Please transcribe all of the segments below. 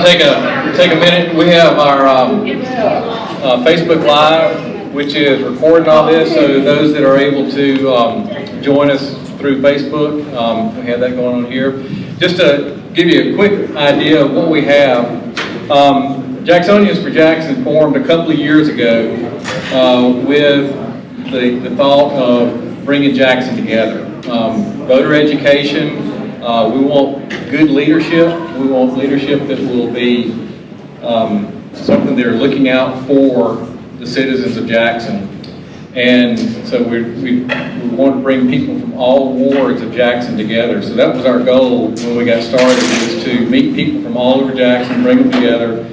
to take a minute. We have our Facebook Live, which is recording all this, so those that are able to join us through Facebook, we have that going on here. Just to give you a quick idea of what we have, Jacksonians for Jackson formed a couple of years ago with the thought of bringing Jackson together. Voter education, we want good leadership. We want leadership that will be something they're looking out for the citizens of Jackson. And so we want to bring people from all wards of Jackson together. So that was our goal when we got started, was to meet people from all over Jackson, bring them together,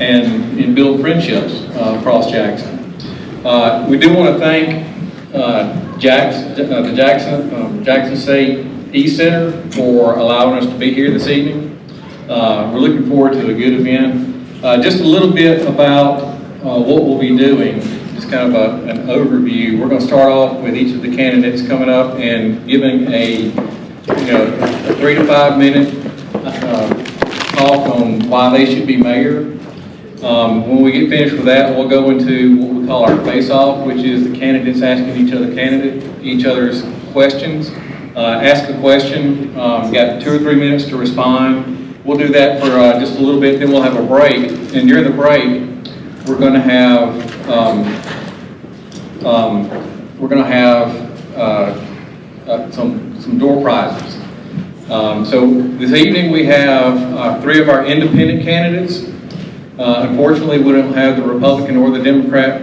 and build friendships across Jackson. We do want to thank the Jackson State East Center for allowing us to be here this evening. We're looking forward to a good event. Just a little bit about what we'll be doing, just kind of an overview. We're going to start off with each of the candidates coming up and giving a 3 to 5 minute talk on why they should be mayor. When we get finished with that, we'll go into what we call our face-off, which is the candidates asking each other's questions. Ask a question, you've got 2 or 3 minutes to respond. We'll do that for just a little bit, then we'll have a break. And during the break, we're going to have some door prizes. So this evening we have 3 of our independent candidates. Unfortunately, we don't have the Republican or the Democrat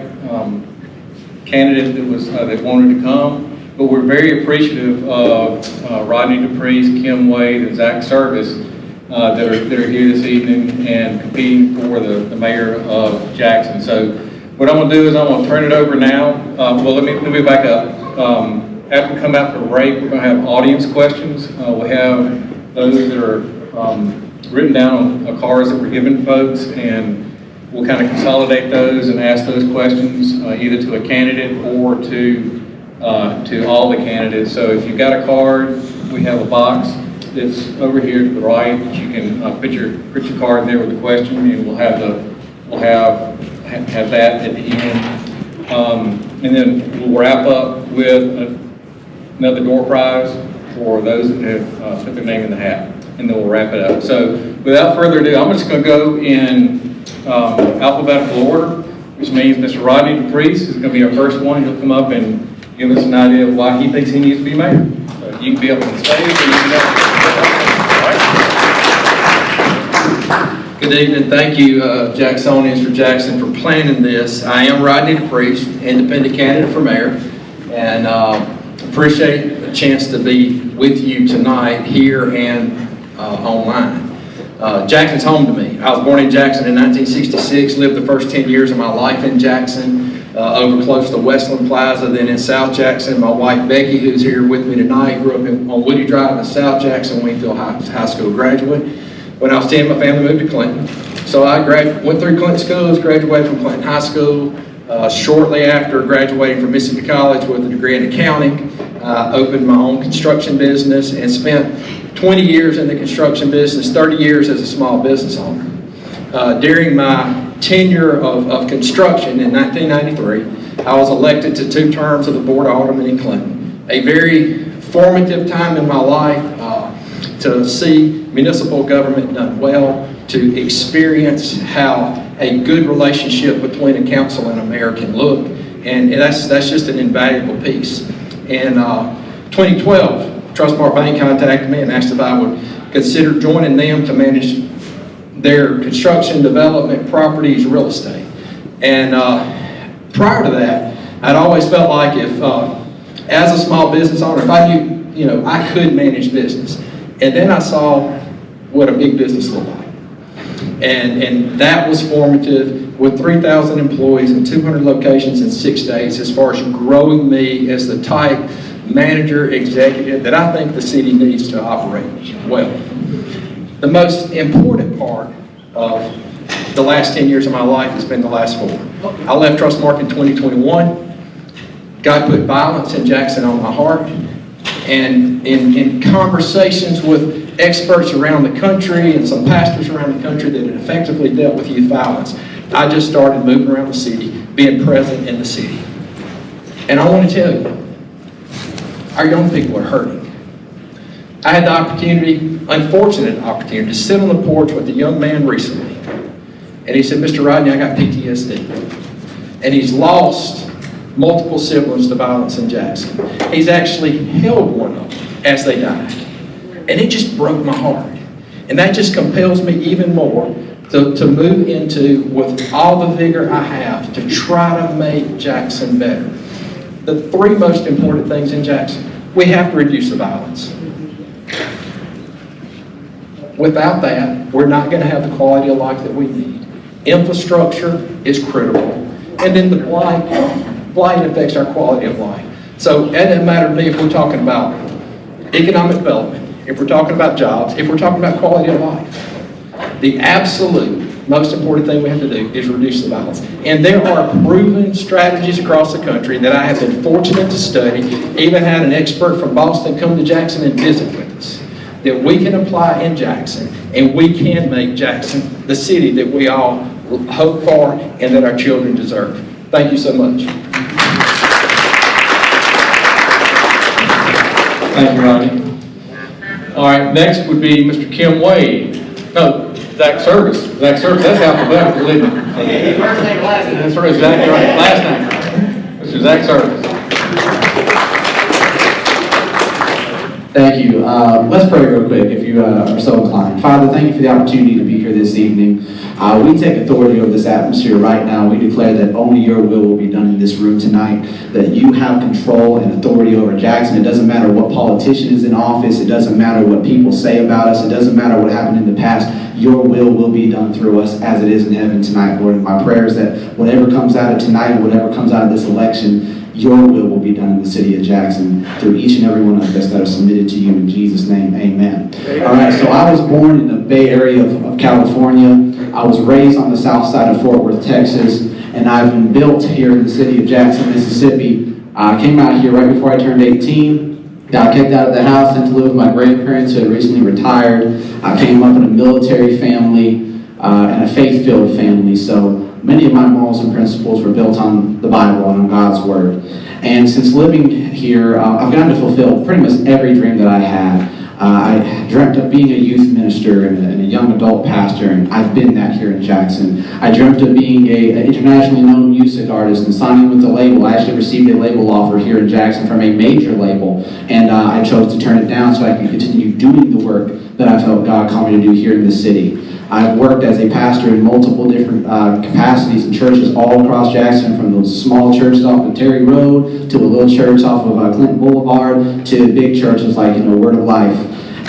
candidate that wanted to come, but we're very appreciative of Rodney DePriest, Kim Wade, and Zach Servis that are here this evening and competing for the mayor of Jackson. So what I'm going to do is I'm going to turn it over now. Well, let me back up. After we come out for a break, we're going to have audience questions. We have those that are written down on cards that we're giving folks, and we'll kind of consolidate those and ask those questions either to a candidate or to all the candidates. So if you've got a card, we have a box that's over here to the right that you can put your card in there with the question, and we'll have that at the end. And then we'll wrap up with another door prize for those that have put their name in the hat, and then we'll wrap it up. So without further ado, I'm just going to go in alphabetical order, which means Mr. Rodney DePriest is going to be our first one. He'll come up and give us an idea of why he thinks he needs to be mayor. So you can be up on the stage, or you can Good evening. Thank you, Jacksonians for Jackson, for planning this. I am Rodney DePriest, independent candidate for mayor, and appreciate the chance to be with you tonight here and online. Jackson's home to me. I was born in Jackson in 1966, lived the first 10 years of my life in Jackson, over close to Westland Plaza, then in South Jackson. My wife Becky, who's here with me tonight, grew up on Woody Drive in South Jackson, Wingfield High School graduate. When I was 10, my family moved to Clinton. So I went through Clinton schools, graduated from Clinton High School. Shortly after graduating from Mississippi College with a degree in accounting, opened my own construction business and spent 20 years in the construction business, 30 years as a small business owner. During my tenure of construction in 1993, I was elected to 2 terms of the Board of Aldermen in Clinton. A very formative time in my life to see municipal government done well, to experience how a good relationship between a council and a mayor can look, and that's just an invaluable piece. In 2012, Trustmark Bank contacted me and asked if I would consider joining them to manage their construction, development, properties, real estate. And prior to that, I'd always felt like if, as a small business owner, if I knew, I could manage business. And then I saw what a big business looked like. And that was formative, with 3,000 employees and 200 locations in 6 states, as far as growing me as the type manager, executive that I think the city needs to operate well. The most important part of the last 10 years of my life has been the last 4. I left Trustmark in 2021. God put violence in Jackson on my heart. And in conversations with experts around the country and some pastors around the country that had effectively dealt with youth violence, I just started moving around the city, being present in the city. And I want to tell you, our young people are hurting. I had the opportunity, unfortunate opportunity, to sit on the porch with a young man recently. And he said, Mr. Rodney, I got PTSD. And he's lost multiple siblings to violence in Jackson. He's actually held one of them as they died. And it just broke my heart. And that just compels me even more to move into, with all the vigor I have, to try to make Jackson better. The three most important things in Jackson: we have to reduce the violence. Without that, we're not going to have the quality of life that we need. Infrastructure is critical. And then the blight affects our quality of life. So it doesn't matter to me if we're talking about economic development, if we're talking about jobs, if we're talking about quality of life. The absolute most important thing we have to do is reduce the violence. And there are proven strategies across the country that I have been fortunate to study, even had an expert from Boston come to Jackson and visit with us, that we can apply in Jackson, and we can make Jackson the city that we all hope for and that our children deserve. Thank you so much. Thank you, Rodney. All right, next would be Mr. Kim Wade. No, Zach Servis. Zach Servis, that's alphabetical, isn't it? First name, last name. That's right, exactly right. Last name. Mr. Zach Servis. Thank you. Let's pray real quick if you are so inclined. Father, thank you for the opportunity to be here this evening. We take authority over this atmosphere right now. We declare that only your will be done in this room tonight, that you have control and authority over Jackson. It doesn't matter what politician is in office. It doesn't matter what people say about us. It doesn't matter what happened in the past. Your will be done through us as it is in heaven tonight, Lord. And my prayer is that whatever comes out of tonight and whatever comes out of this election, your will be done in the city of Jackson through each and every one of us that are submitted to you in Jesus' name. Amen. All right, so I was born in the Bay Area of California. I was raised on the south side of Fort Worth, Texas, and I've been built here in the city of Jackson, Mississippi. I came out here right before I turned 18. Got kicked out of the house, sent to live with my grandparents who had recently retired. I came up in a military family and a faith-filled family, so many of my morals and principles were built on the Bible and on God's Word. And since living here, I've gotten to fulfill pretty much every dream that I had. I dreamt of being a youth minister and a young adult pastor, and I've been that here in Jackson. I dreamt of being an internationally known music artist and signing with a label. I actually received a label offer here in Jackson from a major label, and I chose to turn it down so I could continue doing the work that I felt God called me to do here in the city. I've worked as a pastor in multiple different capacities in churches all across Jackson, from those small churches off of Terry Road to a little church off of Clinton Boulevard to big churches like Word of Life.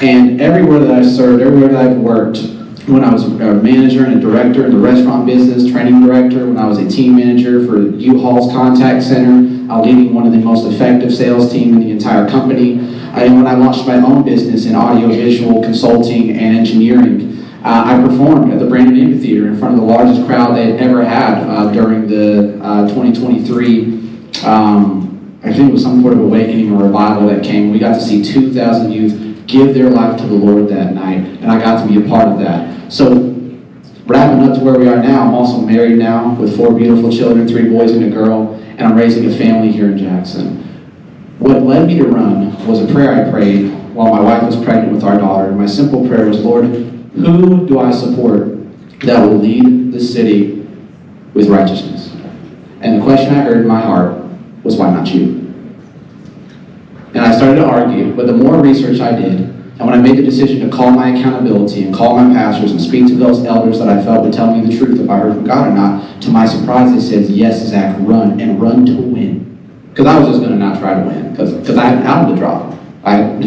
And everywhere that I've served, everywhere that I've worked, when I was a manager and a director in the restaurant business, training director, when I was a team manager for U-Haul's contact center, leading one of the most effective sales team in the entire company, and when I launched my own business in audio-visual consulting and engineering, I performed at the Brandon Amphitheater in front of the largest crowd they had ever had during the 2023, I think it was some sort of awakening or revival that came. We got to see 2,000 youth give their life to the Lord that night, and I got to be a part of that. So, wrapping up to where we are now, I'm also married now with 4 beautiful children, 3 boys and a girl, and I'm raising a family here in Jackson. What led me to run was a prayer I prayed while my wife was pregnant with our daughter. My simple prayer was, Lord, who do I support that will lead the city with righteousness? And the question I heard in my heart was, why not you? And I started to argue, but the more research I did, and when I made the decision to call my accountability and call my pastors and speak to those elders that I felt would tell me the truth if I heard from God or not, to my surprise they said, yes, Zach, run, and run to win. Because I was just going to not try to win, because I had an album to drop. I had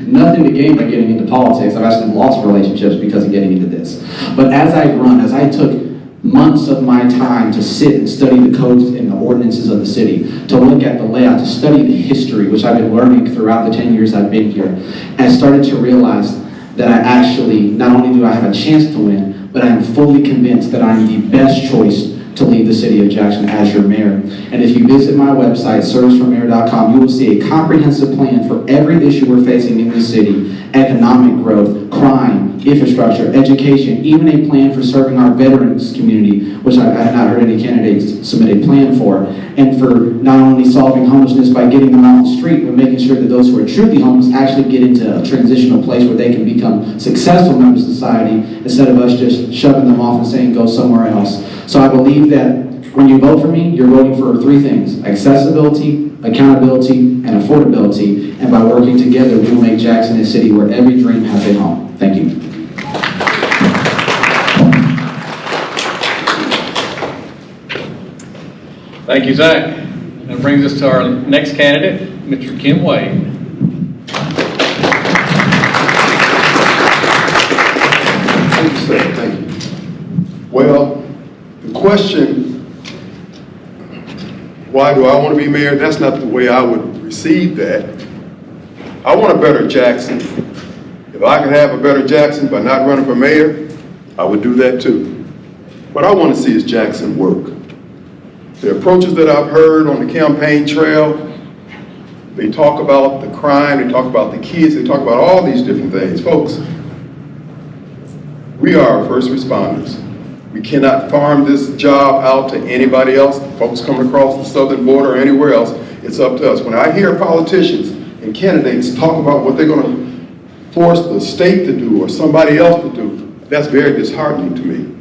nothing to gain by getting into politics. I've actually lost relationships because of getting into this. But as I run, as I took months of my time to sit and study the codes and the ordinances of the city, to look at the layout, to study the history, which I've been learning throughout the 10 years I've been here, and I started to realize that I actually, not only do I have a chance to win, but I am fully convinced that I'm the best choice to lead the city of Jackson as your mayor. And if you visit my website, servisformayor.com, you will see a comprehensive plan for every issue we're facing in the city economic growth, crime, infrastructure, education, even a plan for serving our veterans community, which I have not heard any candidates submit a plan for, and for not only solving homelessness by getting them off the street, but making sure that those who are truly homeless actually get into a transitional place where they can become successful members of society instead of us just shoving them off and saying go somewhere else. So I believe that when you vote for me, you're voting for three things: accessibility, accountability, and affordability. And by working together, we will make Jackson a city where every dream has a home. Thank you. Thank you, Zach. That brings us to our next candidate, Mr. Kim Wade. Thank you, sir. Thank you. Well, the question, why do I want to be mayor? That's not the way I would receive that. I want a better Jackson. If I could have a better Jackson by not running for mayor, I would do that too. What I want to see is Jackson work. The approaches that I've heard on the campaign trail, they talk about the crime, they talk about the kids, they talk about all these different things. Folks, we are first responders. We cannot farm this job out to anybody else. Folks coming across the southern border or anywhere else, it's up to us. When I hear politicians and candidates talk about what they're going to force the state to do or somebody else to do, that's very disheartening to me.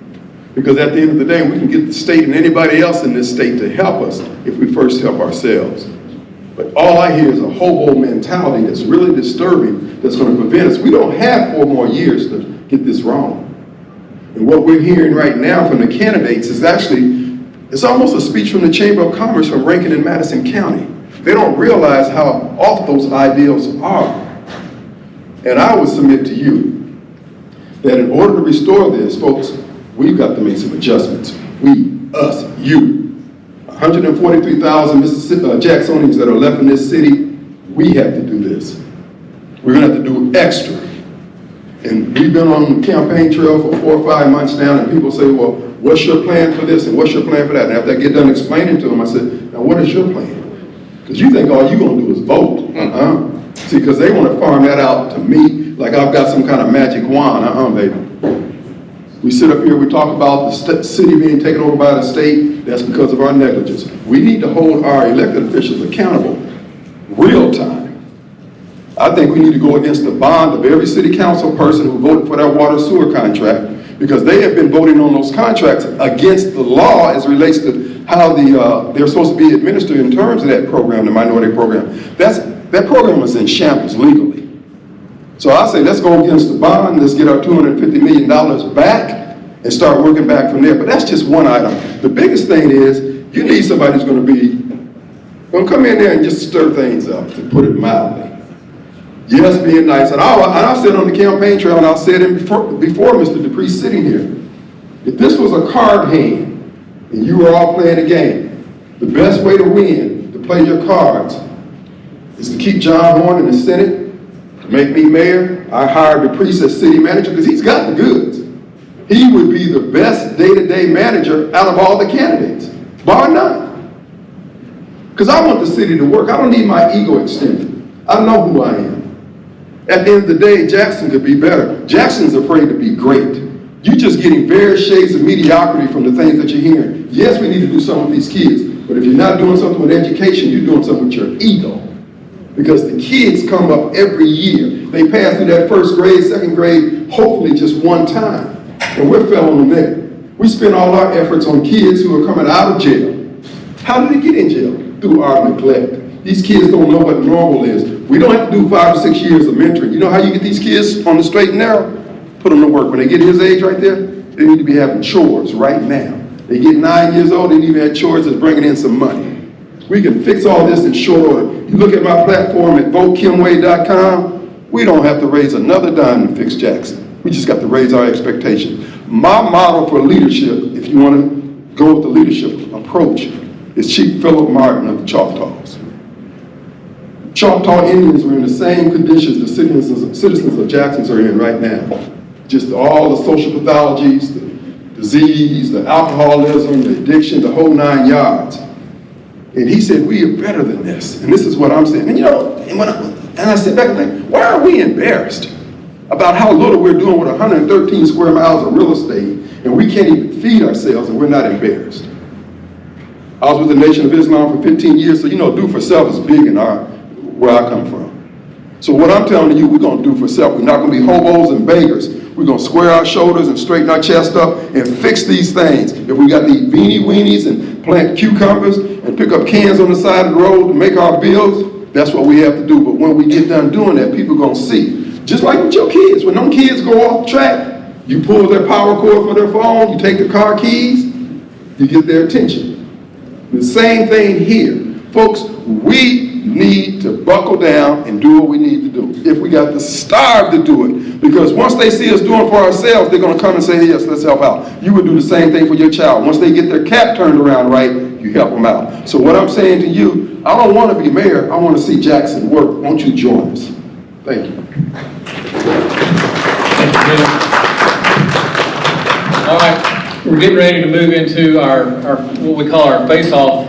Because at the end of the day, we can get the state and anybody else in this state to help us if we first help ourselves. But all I hear is a hobo mentality that's really disturbing, that's going to prevent us. We don't have 4 more years to get this wrong. And what we're hearing right now from the candidates is actually, it's almost a speech from the Chamber of Commerce from Rankin and Madison County. They don't realize how off those ideals are. And I would submit to you that in order to restore this, folks, we've got to make some adjustments. We, us, you. 143,000 Jacksonians that are left in this city, we have to do this. We're gonna have to do extra. And we've been on the campaign trail for 4 or 5 months now, and people say, well, what's your plan for this and what's your plan for that? And after I get done explaining to them, I said, now what is your plan? Because you think all you're gonna do is vote. See, because they wanna farm that out to me like I've got some kind of magic wand. Baby. We sit up here, we talk about the city being taken over by the state. That's because of our negligence. We need to hold our elected officials accountable, real time. I think we need to go against the bond of every city council person who voted for that water sewer contract, because they have been voting on those contracts against the law as relates to how they're supposed to be administered in terms of that program, the minority program. That program is in shambles legally. So I say, let's go against the bond, let's get our $250 million back and start working back from there. But that's just one item. The biggest thing is, you need somebody who's going to come in there and just stir things up, to put it mildly. Yes, being nice. And I'll sit on the campaign trail and I'll say it before Mr. DePriest sitting here. If this was a card hand and you were all playing a game, the best way to win, to play your cards, is to keep John Horn in the Senate, make me mayor. I hired DePriest as city manager because he's got the goods. He would be the best day-to-day manager out of all the candidates, bar none. Because I want the city to work. I don't need my ego extended. I know who I am. At the end of the day, Jackson could be better. Jackson's afraid to be great. You're just getting various shades of mediocrity from the things that you're hearing. Yes, we need to do something with these kids, but if you're not doing something with education, you're doing something with your ego. Because the kids come up every year. They pass through that first grade, second grade, hopefully just one time. And we're failing them there. We spend all our efforts on kids who are coming out of jail. How did they get in jail? Through our neglect. These kids don't know what normal is. We don't have to do 5 or 6 years of mentoring. You know how you get these kids on the straight and narrow? Put them to work. When they get his age right there, they need to be having chores right now. They get 9 years old, they need to have chores that's bringing in some money. We can fix all this in short order. You look at my platform at votekimwade.com, we don't have to raise another dime to fix Jackson. We just got to raise our expectations. My model for leadership, if you want to go with the leadership approach, is Chief Philip Martin of the Choctaws. Choctaw Indians were in the same conditions the citizens of Jackson are in right now. Just all the social pathologies, the disease, the alcoholism, the addiction, the whole 9 yards. And he said, we are better than this. And this is what I'm saying. And you know, and I sit back and think, why are we embarrassed? about how little we're doing with 113 square miles of real estate, and we can't even feed ourselves, and we're not embarrassed. I was with the Nation of Islam for 15 years, so do for self is big in where I come from. So what I'm telling you, we're going to do for self. We're not going to be hobos and beggars. We're going to square our shoulders and straighten our chest up and fix these things. If we got to eat beanie weenies and plant cucumbers and pick up cans on the side of the road to make our bills, that's what we have to do. But when we get done doing that, people are going to see. Just like with your kids. When them kids go off track, you pull their power cord for their phone, you take the car keys, you get their attention. The same thing here. Folks, we need to buckle down and do what we need to do. If we got to starve to do it, because once they see us doing for ourselves, they're going to come and say, yes, let's help out. You would do the same thing for your child. Once they get their cap turned around right, you help them out. So what I'm saying to you, I don't want to be mayor. I want to see Jackson work. Won't you join us? Thank you. Thank you, Bill. All right, we're getting ready to move into our what we call our face-off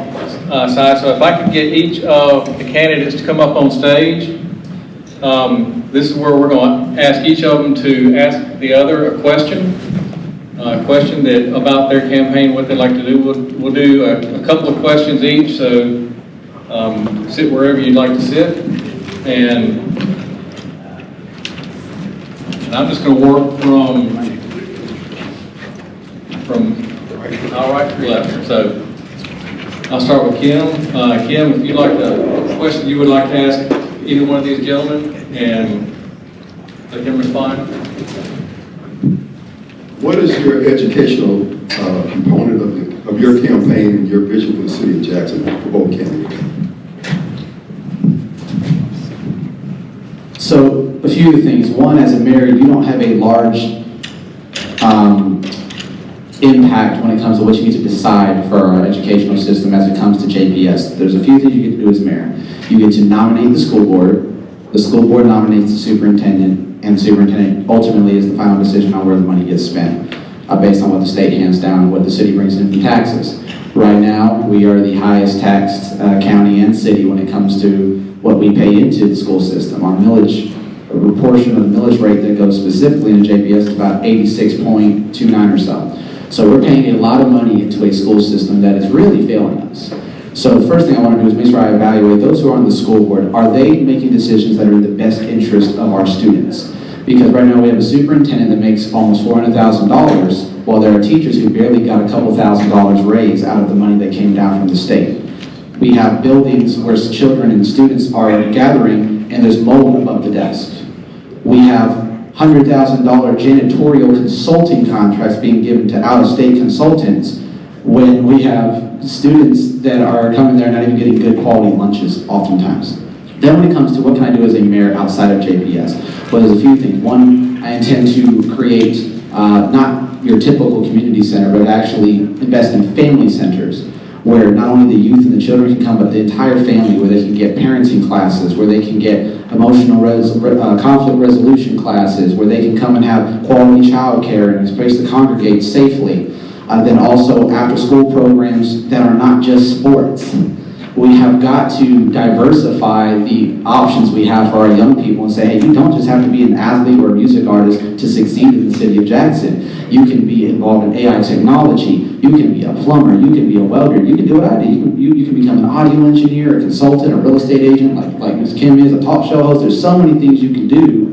side. So if I could get each of the candidates to come up on stage. This is where we're going to ask each of them to ask the other a question that about their campaign, what they'd like to do. We'll do a couple of questions each, so sit wherever you'd like to sit. And I'm just going to work from all right to left. So I'll start with Kim. Kim, if you'd like a question you would like to ask either one of these gentlemen, and let them respond. What is your educational component of your campaign and your vision for the city of Jackson for both candidates? So a few of the things. One, as a mayor, you don't have a large impact when it comes to what you need to decide for our educational system as it comes to JPS. There's a few things you get to do as mayor. You get to nominate the school board nominates the superintendent, and the superintendent ultimately is the final decision on where the money gets spent based on what the state hands down and what the city brings in from taxes. Right now, we are the highest taxed county and city when it comes to what we pay into the school system. Our millage, a proportion of the millage rate that goes specifically into JPS is about 86.29 or so. So we're paying a lot of money into a school system that is really failing us. So the first thing I want to do is make sure I evaluate those who are on the school board. Are they making decisions that are in the best interest of our students? Because right now we have a superintendent that makes almost $400,000, while there are teachers who barely got a couple $1,000s raised out of the money that came down from the state. We have buildings where children and students are gathering and there's mold above the desk. We have $100,000 janitorial consulting contracts being given to out-of-state consultants when we have students that are coming there not even getting good quality lunches oftentimes. Then when it comes to what can I do as a mayor outside of JPS, well, there's a few things. One, I intend to create not your typical community center, but actually invest in family centers where not only the youth and the children can come, but the entire family, where they can get parenting classes, where they can get emotional conflict resolution classes, where they can come and have quality child care and a space to congregate safely. Then also after school programs that are not just sports. We have got to diversify the options we have for our young people and say, hey, you don't just have to be an athlete or a music artist to succeed in the city of Jackson. You can be involved in AI technology. You can be a plumber. You can be a welder. You can do what I do. You can become an audio engineer, a consultant, a real estate agent, like Ms. Kim is, a talk show host. There's so many things you can do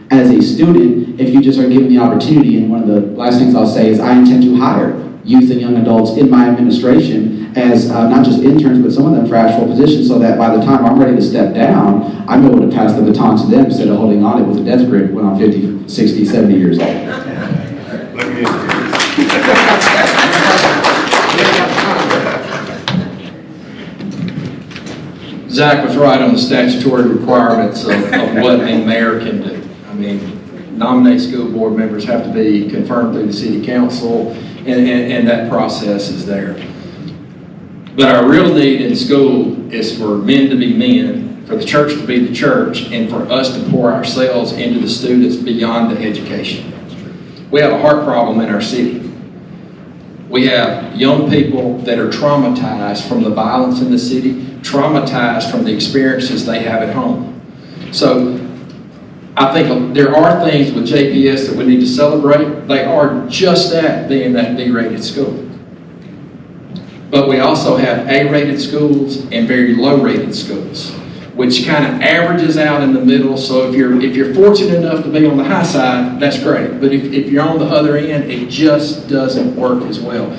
as a student if you just are given the opportunity. And one of the last things I'll say is I intend to hire youth and young adults in my administration as not just interns, but some of them for actual positions, so that by the time I'm ready to step down, I'm able to pass the baton to them instead of holding on it with a death grip when I'm 50, 60, 70 years old. Zach was right on the statutory requirements of what a mayor can do. I mean, nominate school board members have to be confirmed through the city council, and that process is there. But our real need in school is for men to be men, for the church to be the church, and for us to pour ourselves into the students beyond the education. We have a heart problem in our city. We have young people that are traumatized from the violence in the city, traumatized from the experiences they have at home. So I think there are things with JPS that we need to celebrate. They are just that, being that D-rated school. But we also have A-rated schools and very low-rated schools, which kind of averages out in the middle. So if you're fortunate enough to be on the high side, that's great. But if you're on the other end, it just doesn't work as well.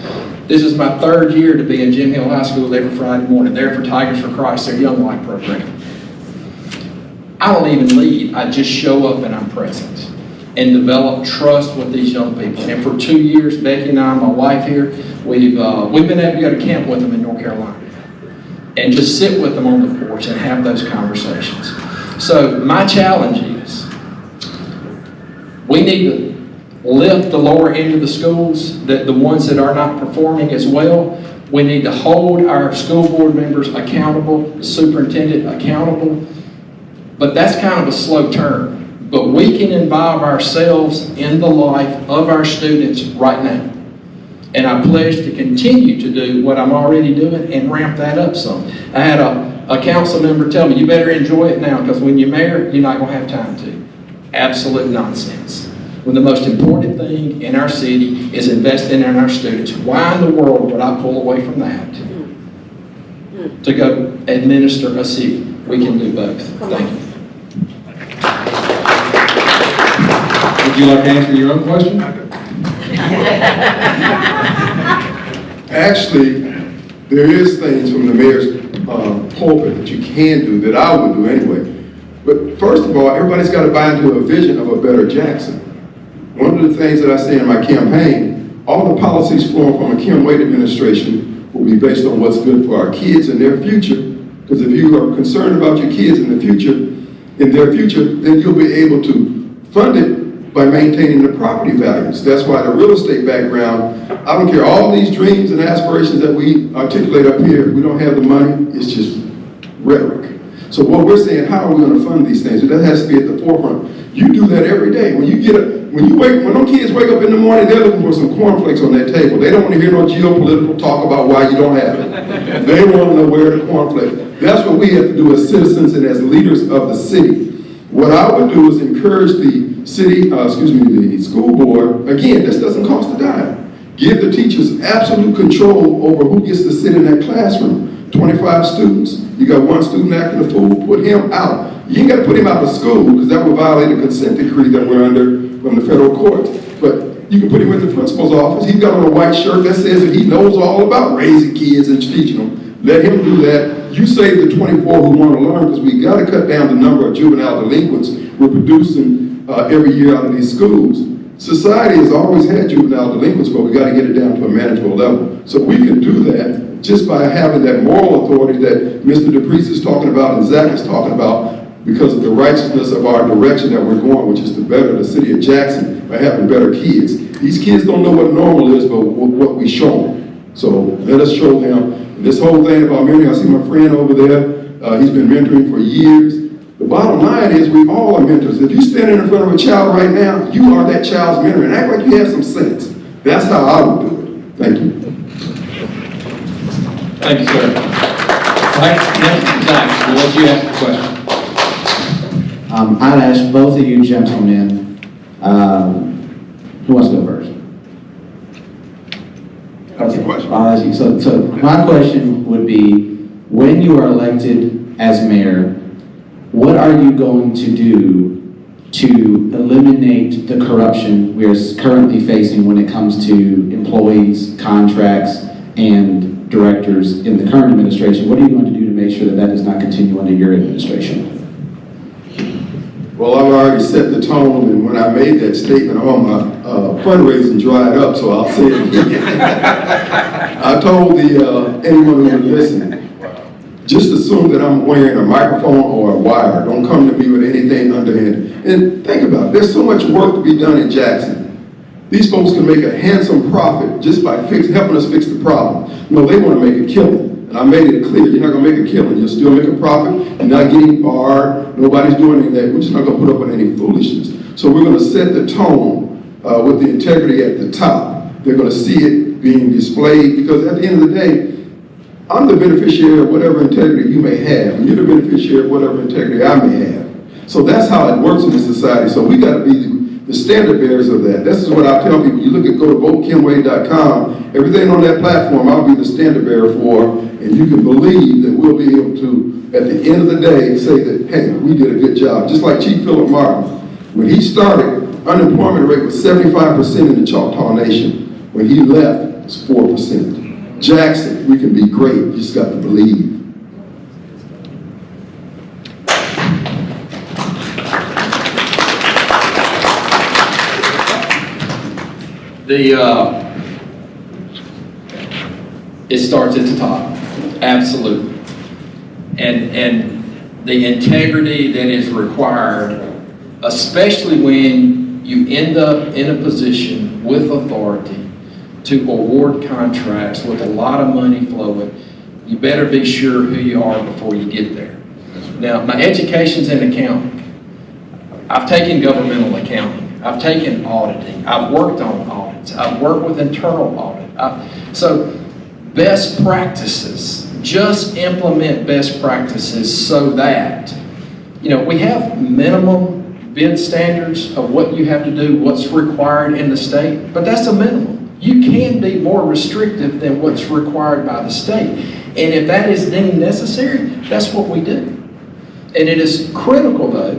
This is my third year to be in Jim Hill High School every Friday morning, there for Tigers for Christ, their Young Life program. I don't even lead, I just show up and I'm present and develop trust with these young people. And for 2 years, Becky and I, my wife here, we've been able to go to camp with them in North Carolina and just sit with them on the porch and have those conversations. So my challenge is, we need to lift the lower end of the schools, the ones that are not performing as well. We need to hold our school board members accountable, the superintendent accountable. But that's kind of a slow turn. But we can involve ourselves in the life of our students right now. And I pledge to continue to do what I'm already doing and ramp that up some. I had a council member tell me, you better enjoy it now, because when you're mayor, you're not going to have time to. Absolute nonsense. When the most important thing in our city is investing in our students, why in the world would I pull away from that to go administer a city? We can do both. Thank you. Would you like to answer your own question? Actually, there is things from the mayor's pulpit that you can do that I would do anyway. But first of all, everybody's got to buy into a vision of a better Jackson. One of the things that I say in my campaign, all the policies flowing from a Kim Wade administration will be based on what's good for our kids and their future. Because if you are concerned about your kids in their future, then you'll be able to fund it by maintaining the property values. That's why the real estate background, I don't care, all these dreams and aspirations that we articulate up here, we don't have the money, it's just rhetoric. So what we're saying, how are we going to fund these things? That has to be at the forefront. You do that every day. When them kids wake up in the morning, they're looking for some cornflakes on their table. They don't want to hear no geopolitical talk about why you don't have it. They want to know where the cornflakes. That's what we have to do as citizens and as leaders of the city. What I would do is encourage the the school board. Again, this doesn't cost a dime. Give the teachers absolute control over who gets to sit in that classroom. 25 students, you got one student acting a fool, put him out. You ain't got to put him out of school, because that would violate a consent decree that we're under from the federal courts. But you can put him in the principal's office. He's got on a white shirt that says that he knows all about raising kids and teaching them. Let him do that. You save the 24 who want to learn, because we got to cut down the number of juvenile delinquents we're producing every year out of these schools. Society has always had juvenile delinquents, but we got to get it down to a manageable level. So we can do that just by having that moral authority that Mr. DePriest is talking about and Zach is talking about, because of the righteousness of our direction that we're going, which is to better the city of Jackson by having better kids. These kids don't know what normal is, but what we show them. So let us show them. This whole thing about mentoring, I see my friend over there, he's been mentoring for years. The bottom line is we all are mentors. If you're standing in front of a child right now, you are that child's mentor, and act like you have some sense. That's how I would do it. Thank you. Thank you, sir. Next, Zach, we'll let you ask the question. I'd ask both of you gentlemen, who wants to go first? That's the question. I'll ask you. So my question would be, when you are elected as mayor, what are you going to do to eliminate the corruption we are currently facing when it comes to employees, contracts, and directors in the current administration? What are you going to do to make sure that that does not continue under your administration? Well, I've already set the tone, and when I made that statement, all my fundraising dried up, so I'll say it again. I told anyone who would listen, just assume that I'm wearing a microphone or a wire. Don't come to me with anything underhand. And think about it, there's so much work to be done in Jackson. These folks can make a handsome profit just by helping us fix the problem. No, they want to make a killing. And I made it clear, you're not going to make a killing. You'll still make a profit. You're not getting barred. Nobody's doing any of that. We're just not going to put up with any foolishness. So we're going to set the tone with the integrity at the top. They're going to see it being displayed, because at the end of the day, I'm the beneficiary of whatever integrity you may have, and you're the beneficiary of whatever integrity I may have. So that's how it works in this society. So we got to be the standard bearers of that. This is what I tell people. You look at, go to votekenway.com, everything on that platform, I'll be the standard bearer for, and you can believe that we'll be able to, at the end of the day, say that, hey, we did a good job. Just like Chief Philip Martin. When he started, unemployment rate was 75% in the Choctaw Nation. When he left, it was 4%. Jackson, we can be great, you just got to believe. It starts at the top, absolutely. And the integrity that is required, especially when you end up in a position with authority to award contracts with a lot of money flowing, you better be sure who you are before you get there. Now, my education's in accounting. I've taken governmental accounting. I've taken auditing. I've worked on audits. I've worked with internal audit. So best practices, just implement best practices so that, we have minimum bid standards of what you have to do, what's required in the state, but that's a minimum. You can be more restrictive than what's required by the state. And if that is deemed necessary, that's what we do. And it is critical, though,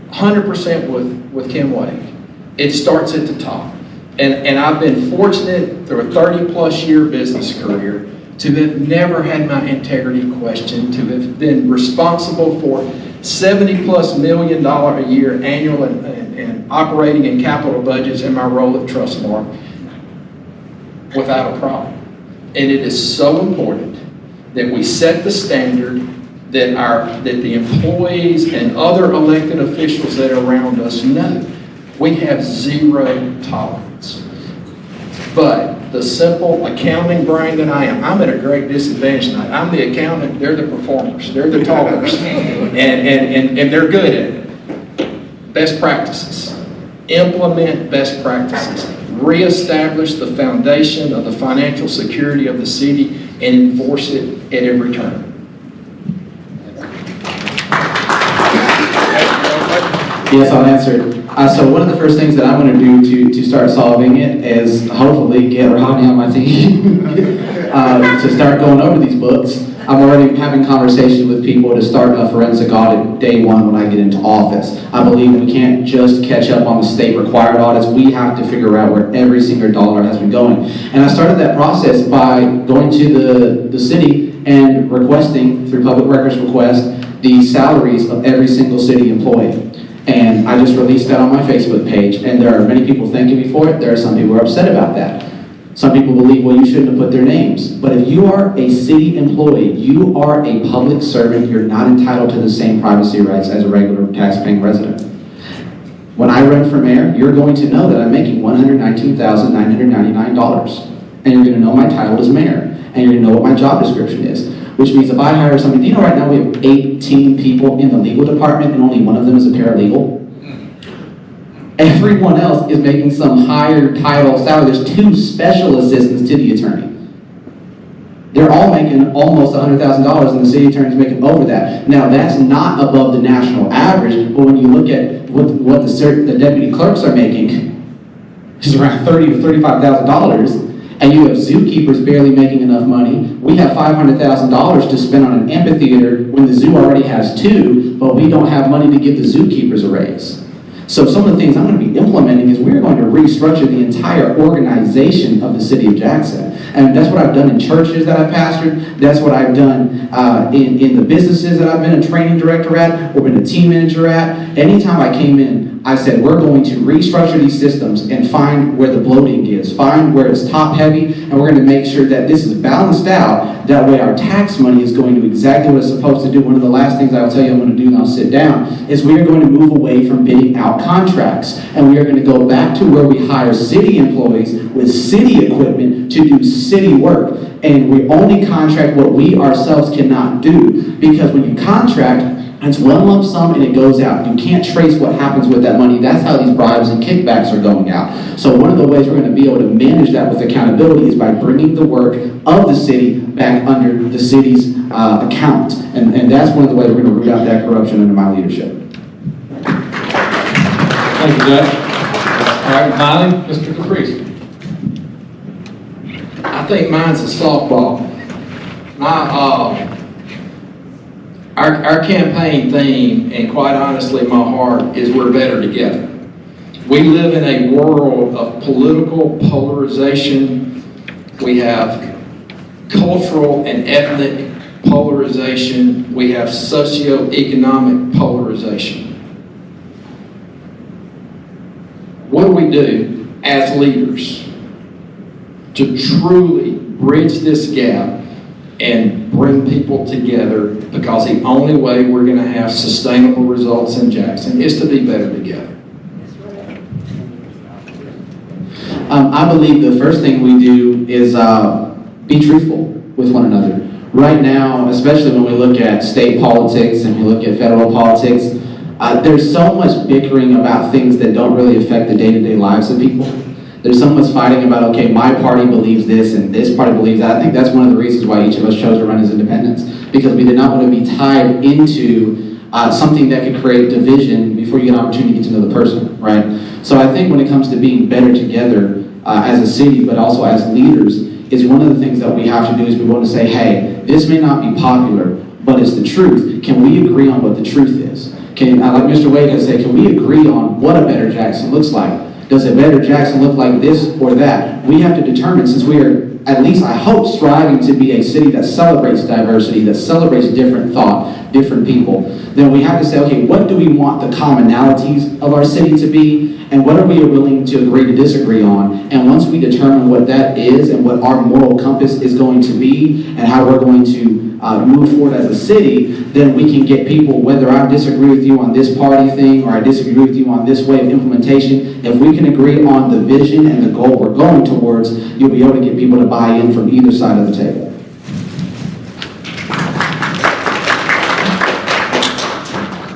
100% with Kim Wade. It starts at the top. And I've been fortunate through a 30-plus year business career to have never had my integrity questioned, to have been responsible for $70+ million a year annual and operating and capital budgets in my role at Trustmark without a problem. And it is so important that we set the standard that the employees and other elected officials that are around us know. We have zero tolerance. But the simple accounting brain that I am, I'm at a great disadvantage tonight. I'm the accountant, they're the performers, they're the talkers, and they're good at it. Best practices. Implement best practices. Reestablish the foundation of the financial security of the city and enforce it at every turn. Yes, I'll answer. So one of the first things that I'm going to do to start solving it is hopefully get Rodney on my team to start going over these books. I'm already having conversations with people to start a forensic audit day one when I get into office. I believe we can't just catch up on the state required audits. We have to figure out where every single dollar has been going. And I started that process by going to the city and requesting, through public records request, the salaries of every single city employee. And I just released that on my Facebook page, and there are many people thanking me for it. There are some people who are upset about that. Some people believe, well, you shouldn't have put their names. But if you are a city employee, you are a public servant, you're not entitled to the same privacy rights as a regular tax-paying resident. When I run for mayor, you're going to know that I'm making $119,999. And you're going to know my title as mayor. And you're going to know what my job description is. Which means if I hire somebody, do you know right now we have 18 people in the legal department and only one of them is a paralegal? Everyone else is making some higher title salary. There's 2 special assistants to the attorney. They're all making almost $100,000 and the city attorney's making over that. Now that's not above the national average, but when you look at what the deputy clerks are making, which is around $30,000 to $35,000, and you have zookeepers barely making enough money. We have $500,000 to spend on an amphitheater when the zoo already has 2, but we don't have money to give the zookeepers a raise. So some of the things I'm going to be implementing is we're going to restructure the entire organization of the city of Jackson. And that's what I've done in churches that I've pastored. That's what I've done in the businesses that I've been a training director at or been a team manager at. Anytime I came in, I said, we're going to restructure these systems and find where the bloating is, find where it's top heavy, and we're going to make sure that this is balanced out. That way our tax money is going to exactly what it's supposed to do. One of the last things I'll tell you I'm going to do, and I'll sit down, is we are going to move away from bidding out contracts. And we are going to go back to where we hire city employees with city equipment to do city work. And we only contract what we ourselves cannot do. Because when you contract, it's one lump sum and it goes out. You can't trace what happens with that money. That's how these bribes and kickbacks are going out. So one of the ways we're going to be able to manage that with accountability is by bringing the work of the city back under the city's account. And that's one of the ways we're going to root out that corruption under my leadership. Thank you, Jack. All right, finally, Mr. DePriest. I think mine's a softball. Our campaign theme, and quite honestly, my heart, is we're better together. We live in a world of political polarization. We have cultural and ethnic polarization. We have socioeconomic polarization. What do we do as leaders to truly bridge this gap and bring people together? Because the only way we're going to have sustainable results in Jackson is to be better together. I believe the first thing we do is be truthful with one another. Right now, especially when we look at state politics and we look at federal politics, there's so much bickering about things that don't really affect the day-to-day lives of people. There's so much fighting about, okay, my party believes this and this party believes that. I think that's one of the reasons why each of us chose to run as independents, because we did not want to be tied into something that could create division before you get an opportunity to get to know the person, right? So I think when it comes to being better together as a city, but also as leaders, is one of the things that we have to do is we want to say, hey, this may not be popular, but it's the truth. Can we agree on what the truth is? Like Mr. Wade has said, can we agree on what a better Jackson looks like? Does a better Jackson look like this or that? We have to determine, since we are, at least I hope, striving to be a city that celebrates diversity, that celebrates different thought, different people, then we have to say, okay, what do we want the commonalities of our city to be, and what are we willing to agree to disagree on? And once we determine what that is and what our moral compass is going to be and how we're going to move forward as a city, then we can get people, whether I disagree with you on this party thing or I disagree with you on this way of implementation, if we can agree on the vision and the goal we're going towards, you'll be able to get people to buy in from either side of the table.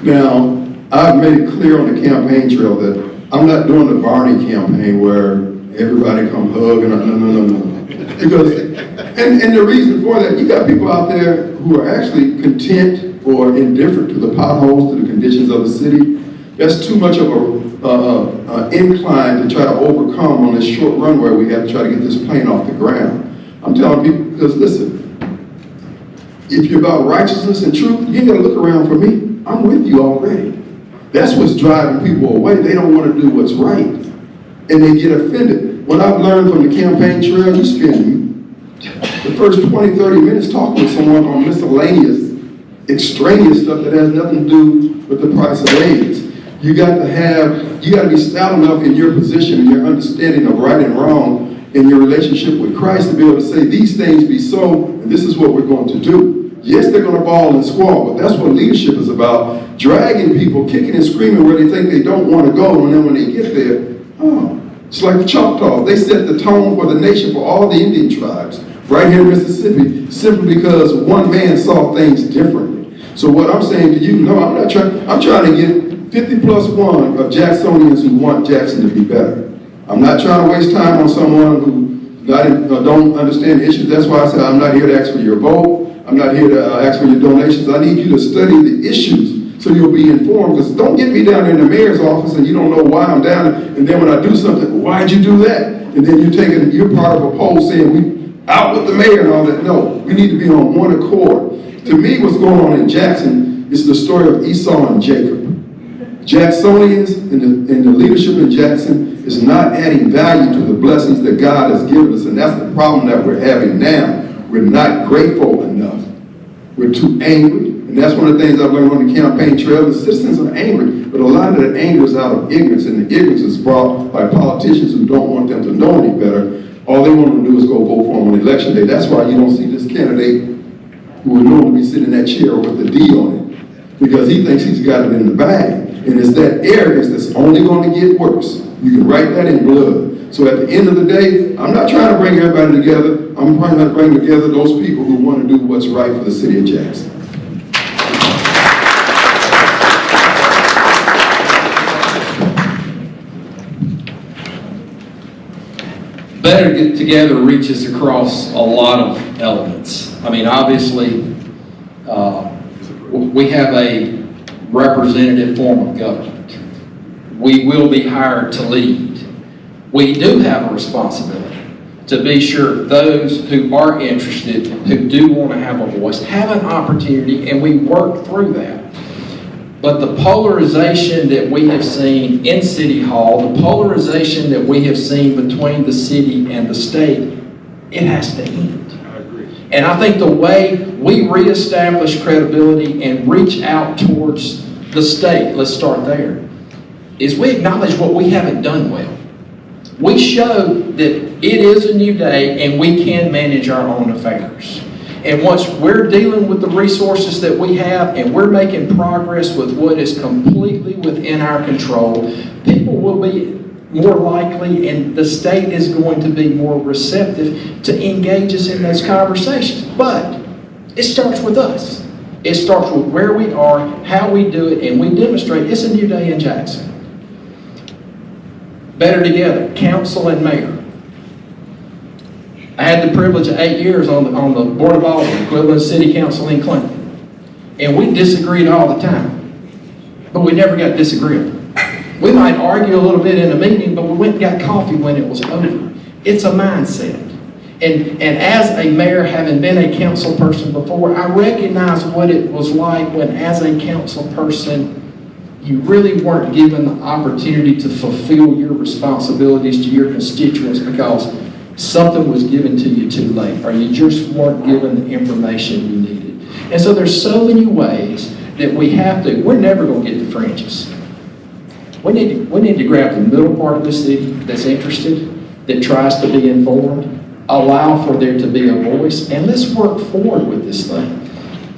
Now, I've made it clear on the campaign trail that I'm not doing the Barney campaign where everybody come hug and no. Because, and the reason for that, you got people out there who are actually content or indifferent to the potholes, to the conditions of the city. That's too much of a incline to try to overcome on this short runway we have to try to get this plane off the ground. I'm telling people, because listen, if you're about righteousness and truth, you ain't got to look around for me. I'm with you already. That's what's driving people away. They don't want to do what's right. And they get offended. What I've learned from the campaign trail, you spend the first 20, 30 minutes talking with someone on miscellaneous, extraneous stuff that has nothing to do with the price of eggs. You got to be stout enough in your position and your understanding of right and wrong in your relationship with Christ to be able to say, these things be so, and this is what we're going to do. Yes, they're going to bawl and squall, but that's what leadership is about. Dragging people, kicking and screaming where they think they don't want to go, and then when they get there, it's like the Choctaws. They set the tone for the nation for all the Indian tribes right here in Mississippi, simply because one man saw things differently. So what I'm saying to you, no, I'm trying to get 50 plus 1 of Jacksonians who want Jackson to be better. I'm not trying to waste time on someone who don't understand the issues. That's why I said I'm not here to ask for your vote. I'm not here to ask for your donations. I need you to study the issues so you'll be informed. Because don't get me down in the mayor's office and you don't know why I'm down there. And then when I do something, why'd you do that? And then you're part of a poll saying we out with the mayor and all that. No, we need to be on one accord. To me, what's going on in Jackson is the story of Esau and Jacob. Jacksonians and the leadership in Jackson is not adding value to the blessings that God has given us. And that's the problem that we're having now. We're not grateful enough. We're too angry. And that's one of the things I've learned on the campaign trail. The citizens are angry, but a lot of that anger is out of ignorance, and the ignorance is brought by politicians who don't want them to know any better. All they want to do is go vote for them on election day. That's why you don't see this candidate who would normally be sitting in that chair with the D on it, because he thinks he's got it in the bag. And it's that arrogance that's only going to get worse. You can write that in blood. So at the end of the day, I'm not trying to bring everybody together. I'm trying to bring together those people who want to do what's right for the city of Jackson. Better Get Together reaches across a lot of elements. I mean, obviously, we have a representative form of government. we will be hired to lead. We do have a responsibility to be sure those who are interested, who do want to have a voice, have an opportunity, and we work through that. But the polarization that we have seen in City Hall, the polarization that we have seen between the city and the state, it has to end. I agree. And I think the way we reestablish credibility and reach out towards the state, let's start there, is we acknowledge what we haven't done well. We show that it is a new day and we can manage our own affairs. And once we're dealing with the resources that we have and we're making progress with what is completely within our control, people will be more likely and the state is going to be more receptive to engage us in those conversations. But it starts with us. It starts with where we are, how we do it, and we demonstrate it's a new day in Jackson. Better together, council and mayor. I had the privilege of 8 years on the Board of Aldermen, Cleveland City Council in Clinton. And we disagreed all the time, but we never got disagreeable. We might argue a little bit in a meeting, but we went and got coffee when it was over. It's a mindset. And as a mayor, having been a council person before, I recognize what it was like when as a council person, you really weren't given the opportunity to fulfill your responsibilities to your constituents because something was given to you too late, or you just weren't given the information you needed. And so there's so many ways that we have to, we're never going to get the fringes. We need to grab the middle part of the city that's interested, that tries to be informed, allow for there to be a voice, and let's work forward with this thing.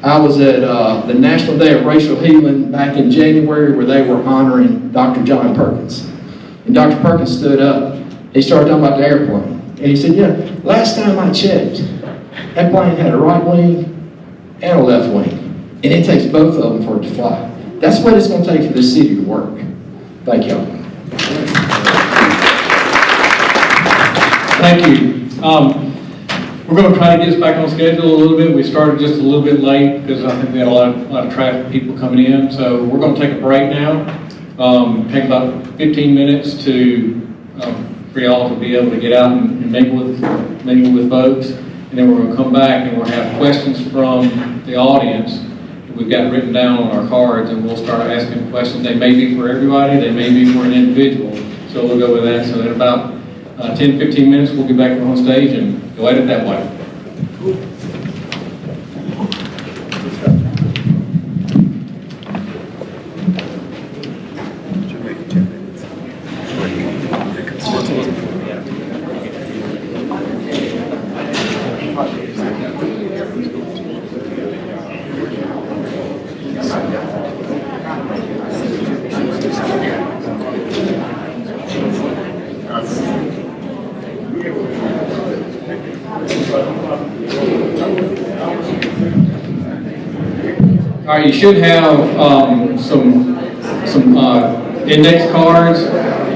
I was at the National Day of Racial Healing back in January where they were honoring Dr. John Perkins. And Dr. Perkins stood up. He started talking about the airplane. And he said, yeah, last time I checked, that plane had a right wing and a left wing. And it takes both of them for it to fly. That's what it's going to take for this city to work. Thank y'all. Thank you. We're going to try to get us back on schedule a little bit. We started just a little bit late because I think we had a lot of traffic, people coming in. So we're going to take a break now. Take about 15 minutes for y'all to be able to get out and mingle with folks. And then we're going to come back and we'll have questions from the audience that we've got written down on our cards, and we'll start asking questions. They may be for everybody, they may be for an individual. So we'll go with that. So in about 10-15 minutes, we'll get back on stage and go at it that way. All right, you should have some index cards.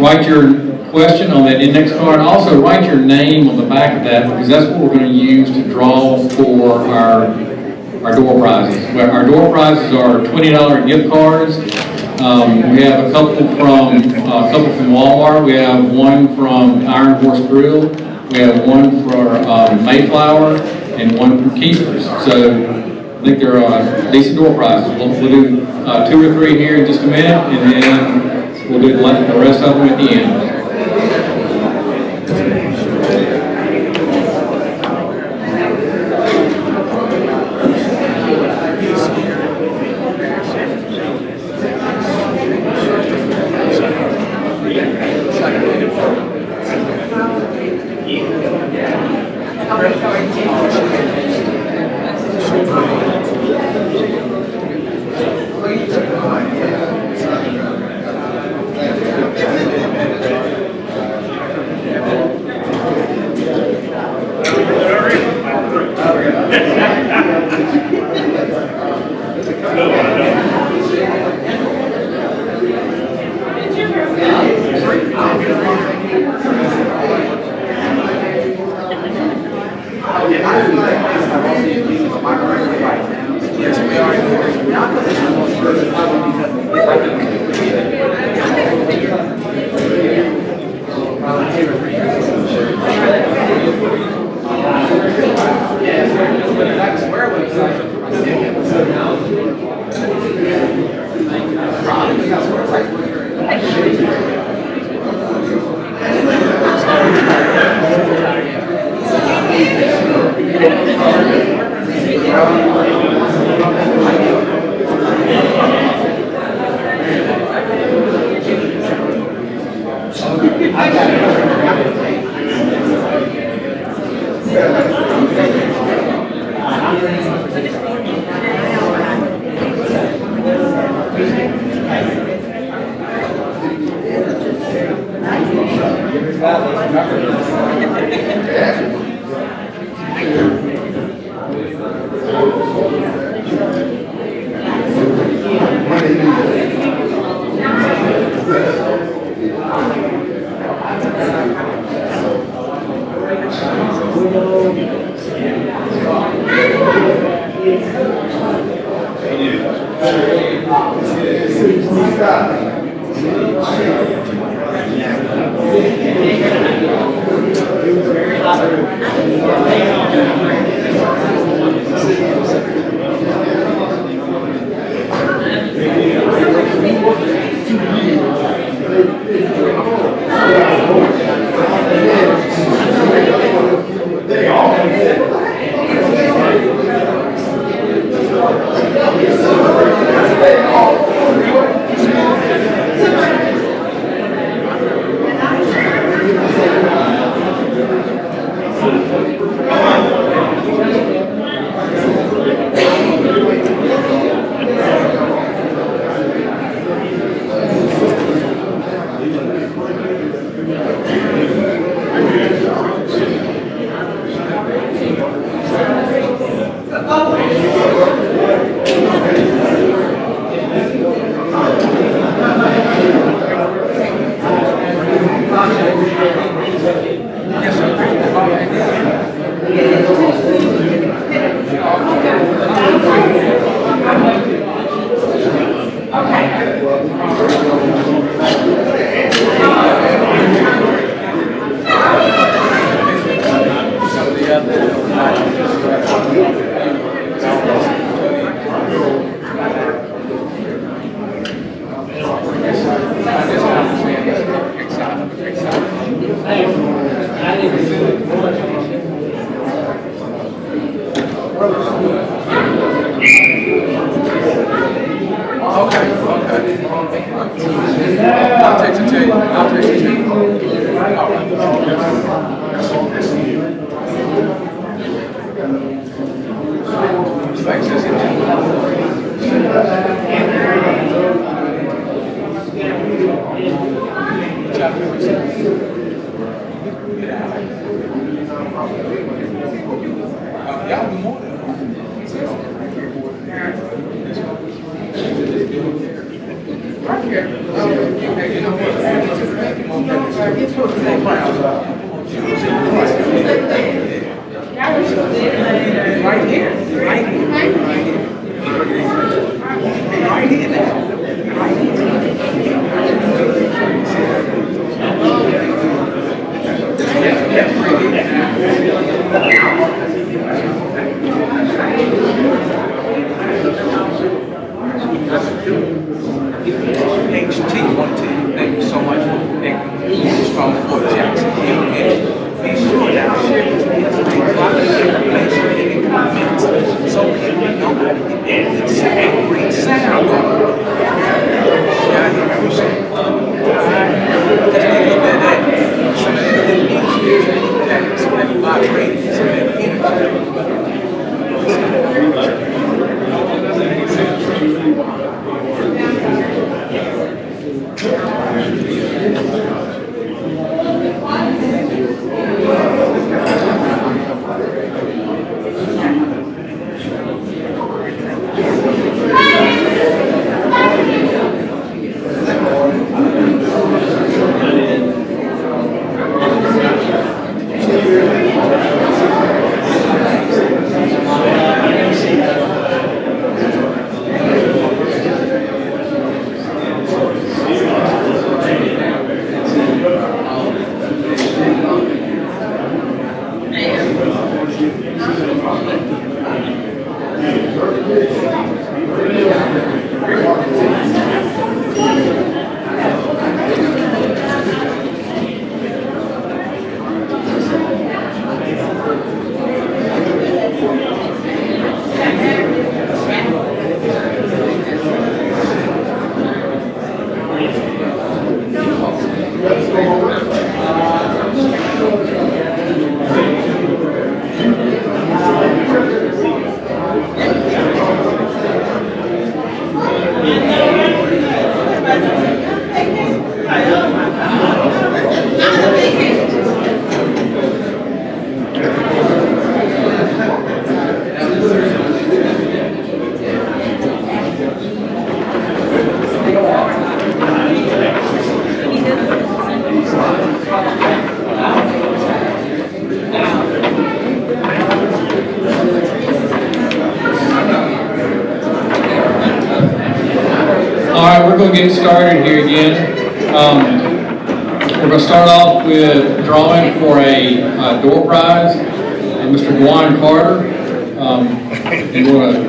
Write your question on that index card. Also, write your name on the back of that because that's what we're going to use to draw for our door prizes. Our door prizes are $20 gift cards. We have a couple from Walmart. We have one from Iron Horse Grill. We have one for Mayflower and one from Keepers. So I think they're decent door prizes. We'll do 2 or 3 here in just a minute, and then we'll do the rest of them at the end. we'll get started here again. We're going to start off with drawing for a door prize. Mr. Dwan Carter. You want to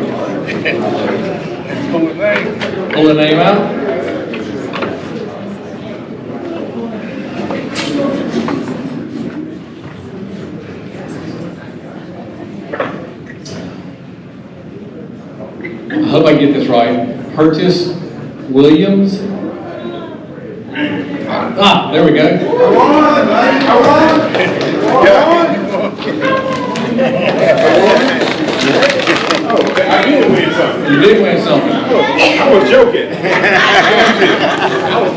pull the name out? I hope I get this right. Curtis Williams. There we go. I did win something. You did win something. I was joking.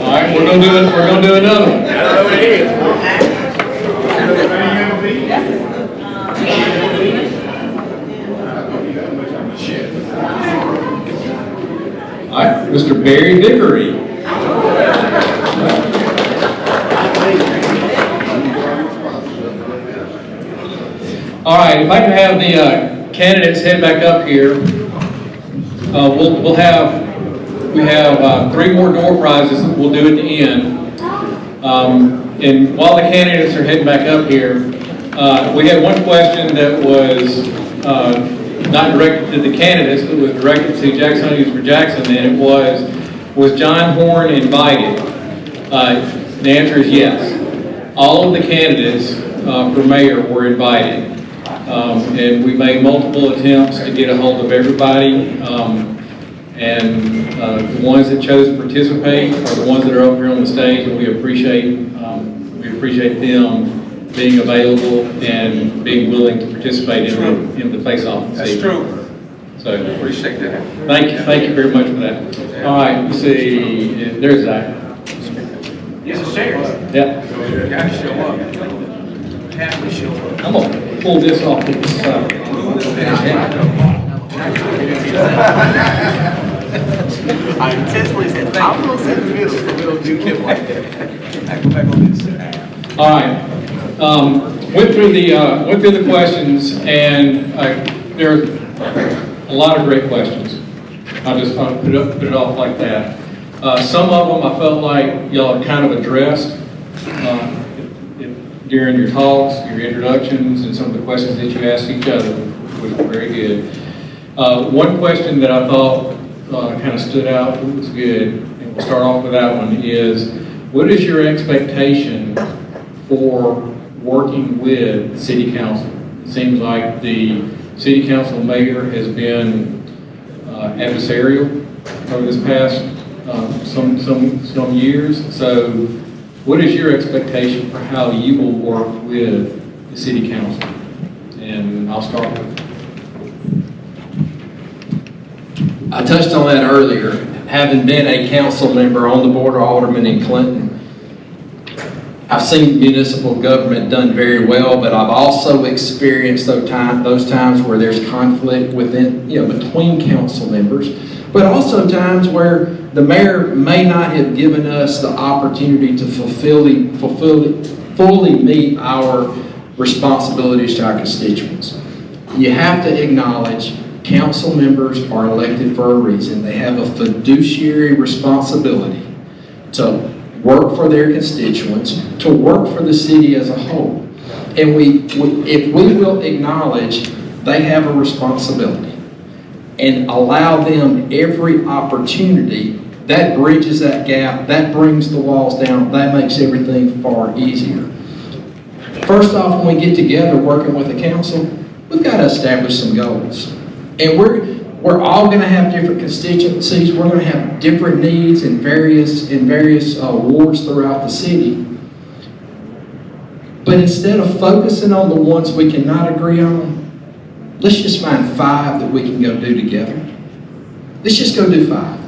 All right, we're gonna do another one. I don't know what it is. All right, Mr. Barry Vickery. All right, if I can have the candidates head back up here, we have 3 more door prizes that we'll do at the end. And while the candidates are heading back up here, we had one question that was not directed to the candidates, but was directed to Jacksonians for Jackson, and it was John Horn invited? The answer is yes. All of the candidates for mayor were invited. And we made multiple attempts to get a hold of everybody. The ones that chose to participate are the ones that are up here on the stage, and we appreciate them being available and being willing to participate in the face-off. That's true. So Appreciate that. thank you very much for that. All right, you see, there's Zach. Yes, it's shares. Yeah, Gotta show up. Have to show up. I'm gonna pull this off this side. I intentionally said, I'm gonna sit in the middle, so we don't do Kim like that. I go back on this. All right. Went through the questions, and there are a lot of great questions. I'll put it off like that. Some of them I felt like y'all have kind of addressed during your talks, your introductions, and some of the questions that you asked each other, which were very good. One question that I thought kind of stood out, was good, and we'll start off with that one, is what is your expectation for working with City Council? It seems like the City Council mayor has been adversarial over this past some years. So what is your expectation for how you will work with the City Council? And I'll start with I touched on that earlier. Having been a council member on the Board of Aldermen in Clinton, I've seen municipal government done very well, but I've also experienced those times where there's conflict between council members, but also times where the mayor may not have given us the opportunity to fully meet our responsibilities to our constituents. You have to acknowledge council members are elected for a reason. They have a fiduciary responsibility to work for their constituents, to work for the city as a whole. And if we will acknowledge they have a responsibility and allow them every opportunity, that bridges that gap, that brings the walls down, that makes everything far easier. First off, when we get together working with the council, we've got to establish some goals. And we're all going to have different constituencies. We're going to have different needs in various wards throughout the city. But instead of focusing on the ones we cannot agree on, let's just find 5 that we can go do together. Let's just go do 5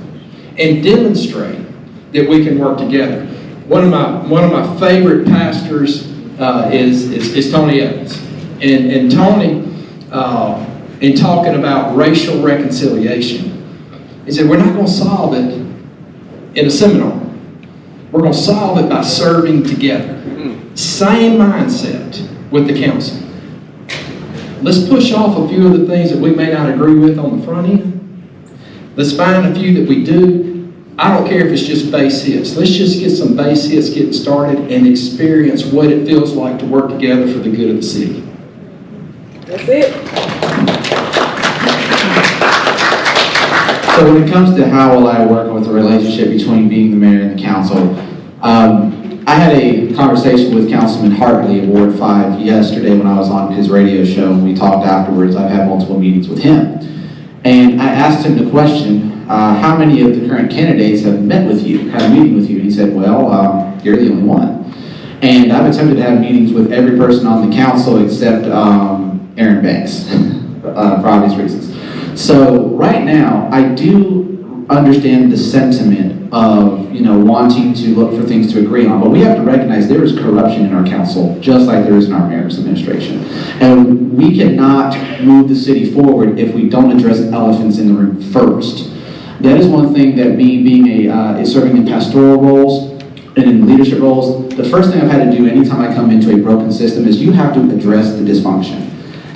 and demonstrate that we can work together. One of my favorite pastors is Tony Evans, and Tony. In talking about racial reconciliation, he said, we're not going to solve it in a seminar. We're going to solve it by serving together. Same mindset with the council. Let's push off a few of the things that we may not agree with on the front end. Let's find a few that we do. I don't care if it's just base hits. Let's just get some base hits getting started and experience what it feels like to work together for the good of the city. That's it. So when it comes to how will I work with the relationship between being the mayor and the council, I had a conversation with Councilman Hartley of Ward 5 yesterday when I was on his radio show, and we talked afterwards. I've had multiple meetings with him. And I asked him the question, how many of the current candidates have met with you, had a meeting with you? And he said, well, you're the only one. And I've attempted to have meetings with every person on the council except Aaron Banks, for obvious reasons. So right now, I do understand the sentiment of, wanting to look for things to agree on, but we have to recognize there is corruption in our council, just like there is in our mayor's administration. And we cannot move the city forward if we don't address elephants in the room first. That is one thing that me being serving in pastoral roles and in leadership roles, the first thing I've had to do anytime I come into a broken system is you have to address the dysfunction.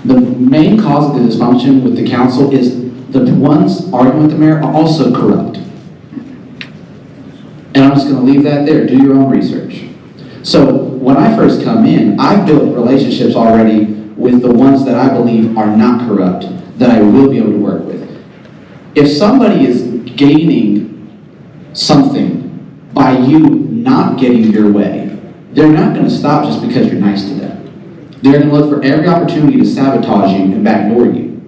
The main cause of the dysfunction with the council is the ones arguing with the mayor are also corrupt. And I'm just going to leave that there. Do your own research. So when I first come in, I've built relationships already with the ones that I believe are not corrupt, that I will be able to work with. If somebody is gaining something by you not getting your way, they're not going to stop just because you're nice to them. They're going to look for every opportunity to sabotage you and backdoor you.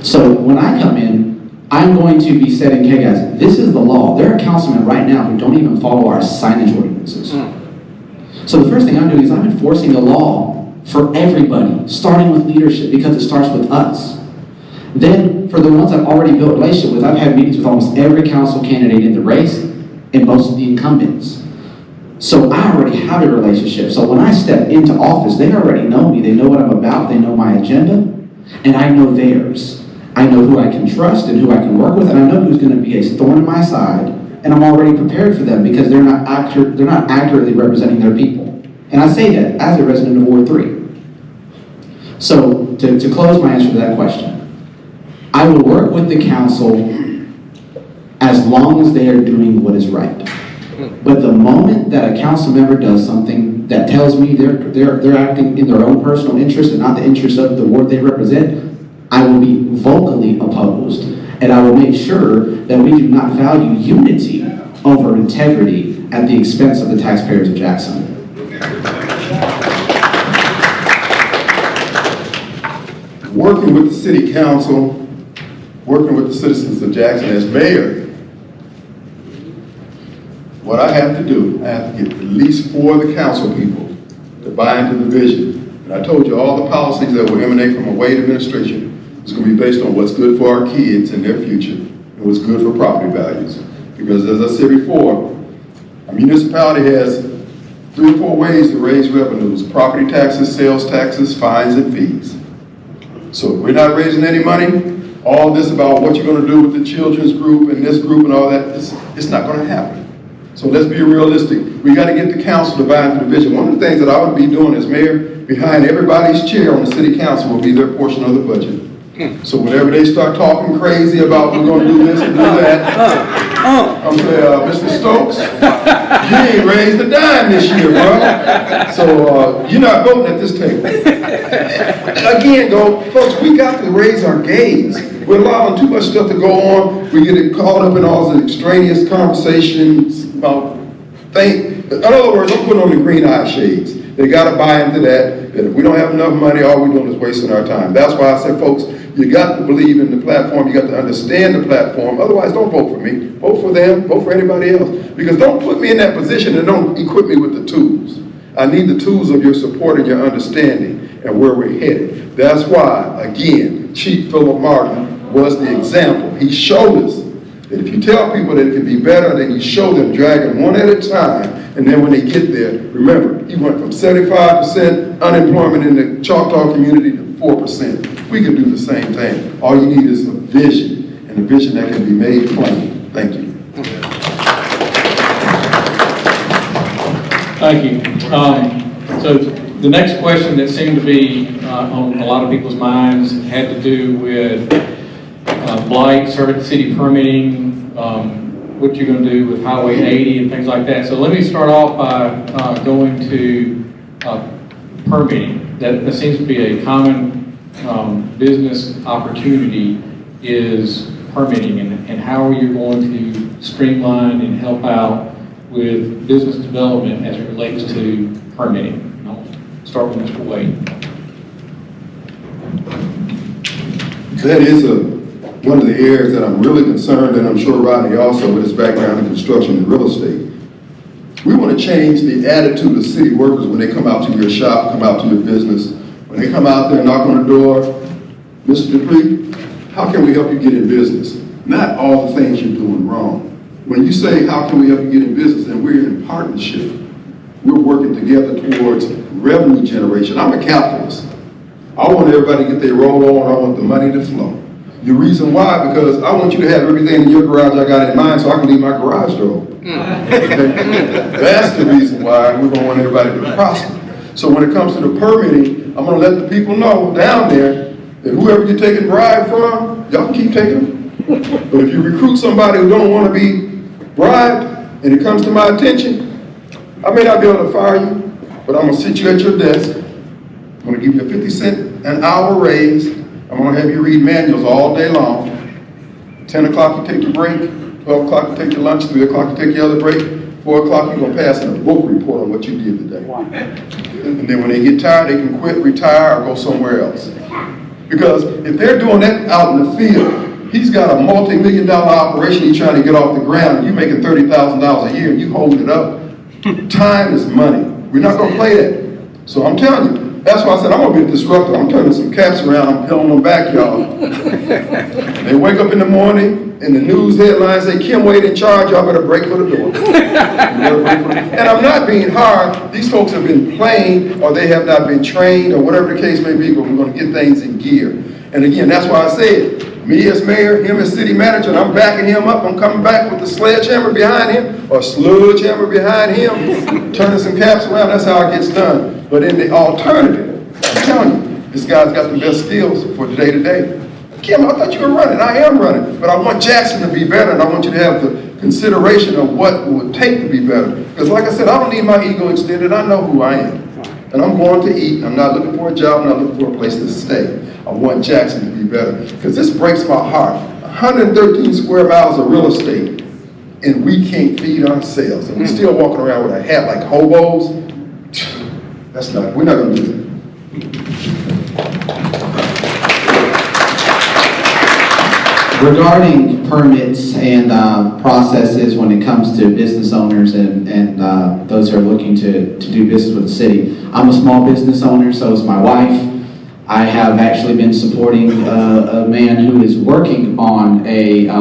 So when I come in, I'm going to be setting, hey guys, this is the law. There are councilmen right now who don't even follow our signage ordinances. So the first thing I'm doing is I'm enforcing the law for everybody, starting with leadership, because it starts with us. Then, for the ones I've already built a relationship with, I've had meetings with almost every council candidate in the race and most of the incumbents. So I already have a relationship. So when I step into office, they already know me. They know what I'm about. They know my agenda. And I know theirs. I know who I can trust and who I can work with. And I know who's going to be a thorn in my side. And I'm already prepared for them because they're not accurately representing their people. And I say that as a resident of Ward 3. So to close my answer to that question, I will work with the council as long as they are doing what is right. But the moment that a council member does something that tells me they're acting in their own personal interest and not the interest of the ward they represent, I will be vocally opposed. And I will make sure that we do not value unity over integrity at the expense of the taxpayers of Jackson. Working with the city council, working with the citizens of Jackson as mayor, what I have to do, I have to get at least 4 of the council people to buy into the vision. And I told you all the policies that will emanate from a Wade administration is going to be based on what's good for our kids and their future and what's good for property values. Because as I said before, a municipality has 3 or 4 ways to raise revenues: property taxes, sales taxes, fines, and fees. So if we're not raising any money, all this about what you're going to do with the children's group and this group and all that, it's not going to happen. So let's be realistic. We got to get the council to buy into the vision. One of the things that I would be doing as mayor, behind everybody's chair on the city council will be their portion of the budget. So whenever they start talking crazy about we're going to do this and do that, I'm saying, Mr. Stokes, you ain't raised a dime this year, bro. So you're not voting at this table. Again, though, folks, we got to raise our gaze. We're allowing too much stuff to go on. We get caught up in all the extraneous conversations about things. In other words, I'm putting on the green eye shades. They got to buy into that. And if we don't have enough money, all we're doing is wasting our time. That's why I say, folks, you got to believe in the platform. You got to understand the platform. Otherwise, don't vote for me. Vote for them. Vote for anybody else. Because don't put me in that position and don't equip me with the tools. I need the tools of your support and your understanding and where we're headed. That's why, again, Chief Philip Martin was the example. He showed us that if you tell people that it can be better, then you show them, drag them one at a time, and then when they get there, remember, he went from 75% unemployment in the Choctaw community to 4%. We can do the same thing. All you need is a vision, and a vision that can be made plain. Thank you. Thank you. So the next question that seemed to be on a lot of people's minds had to do with blight, city permitting, what you're gonna do with Highway 80 and things like that. So let me start off by going to permitting. That seems to be a common business opportunity, is permitting, and how are you going to streamline and help out with business development as it relates to permitting. And I'll start with Mr. Wade. That is one of the areas that I'm really concerned, and I'm sure Rodney also, with his background in construction and real estate. We want to change the attitude of city workers when they come out to your shop, come out to your business. When they come out there and knock on the door, Mr. DePriest, how can we help you get in business? Not all the things you're doing wrong. When you say, how can we help you get in business, and we're in partnership, we're working together towards revenue generation. I'm a capitalist. I want everybody to get their roll on, I want the money to flow. The reason why, because I want you to have everything in your garage I got in mind so I can leave my garage door open. That's the reason why we're gonna want everybody to prosper. So when it comes to the permitting, I'm gonna let the people know down there that whoever you're taking bribe from, y'all can keep taking them. But if you recruit somebody who don't wanna be bribed, and it comes to my attention, I may not be able to fire you, but I'm gonna sit you at your desk. I'm gonna give you a 50-cent an hour raise. I'm gonna have you read manuals all day long. 10 o'clock you take your break, 12 o'clock you take your lunch, 3 o'clock you take your other break, 4 o'clock you're gonna pass in a book report on what you did today. And then when they get tired, they can quit, retire, or go somewhere else. Because if they're doing that out in the field, he's got a multi-million-dollar operation he's trying to get off the ground, and you're making $30,000 a year, and you hold it up. Time is money. We're not gonna play that. So I'm telling you, that's why I said I'm gonna be a disruptor. I'm turning some caps around, I'm peeling them back, y'all. They wake up in the morning, and the news headlines say, Kim Wade in charge, y'all better break for the door. And I'm not being hard. These folks have been playing, or they have not been trained, or whatever the case may be, but we're gonna get things in gear. And again, that's why I said, me as mayor, him as city manager, and I'm backing him up. I'm coming back with the sledgehammer behind him, or sludgehammer behind him, turning some caps around. That's how it gets done. But in the alternative, I'm telling you, this guy's got the best skills for the day-to-day. Kim, I thought you were running. I am running. But I want Jackson to be better, and I want you to have the consideration of what it would take to be better. Because like I said, I don't need my ego extended. I know who I am. And I'm going to eat. I'm not looking for a job. I'm not looking for a place to stay. I want Jackson to be better. Because this breaks my heart. 113 square miles of real estate, and we can't feed ourselves. And we're still walking around with a hat like hobos. We're not going to do that. Regarding permits and processes when it comes to business owners and those who are looking to do business with the city, I'm a small business owner, so is my wife. I have actually been supporting a man who is working on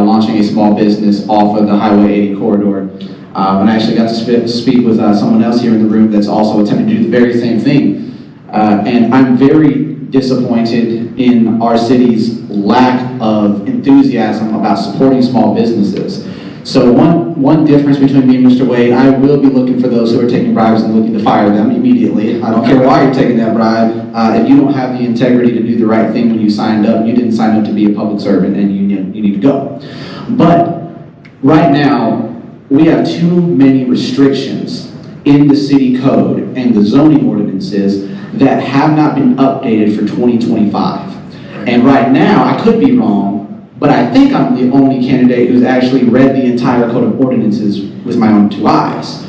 launching a small business off of the Highway 80 corridor. And I actually got to speak with someone else here in the room that's also attempting to do the very same thing. And I'm very disappointed in our city's lack of enthusiasm about supporting small businesses. So one difference between me and Mr. Wade, I will be looking for those who are taking bribes and looking to fire them immediately. I don't care why you're taking that bribe. If you don't have the integrity to do the right thing when you signed up, you didn't sign up to be a public servant, and you need to go. But right now, we have too many restrictions in the city code and the zoning ordinances that have not been updated for 2025. And right now, I could be wrong, but I think I'm the only candidate who's actually read the entire code of ordinances with my own 2 eyes.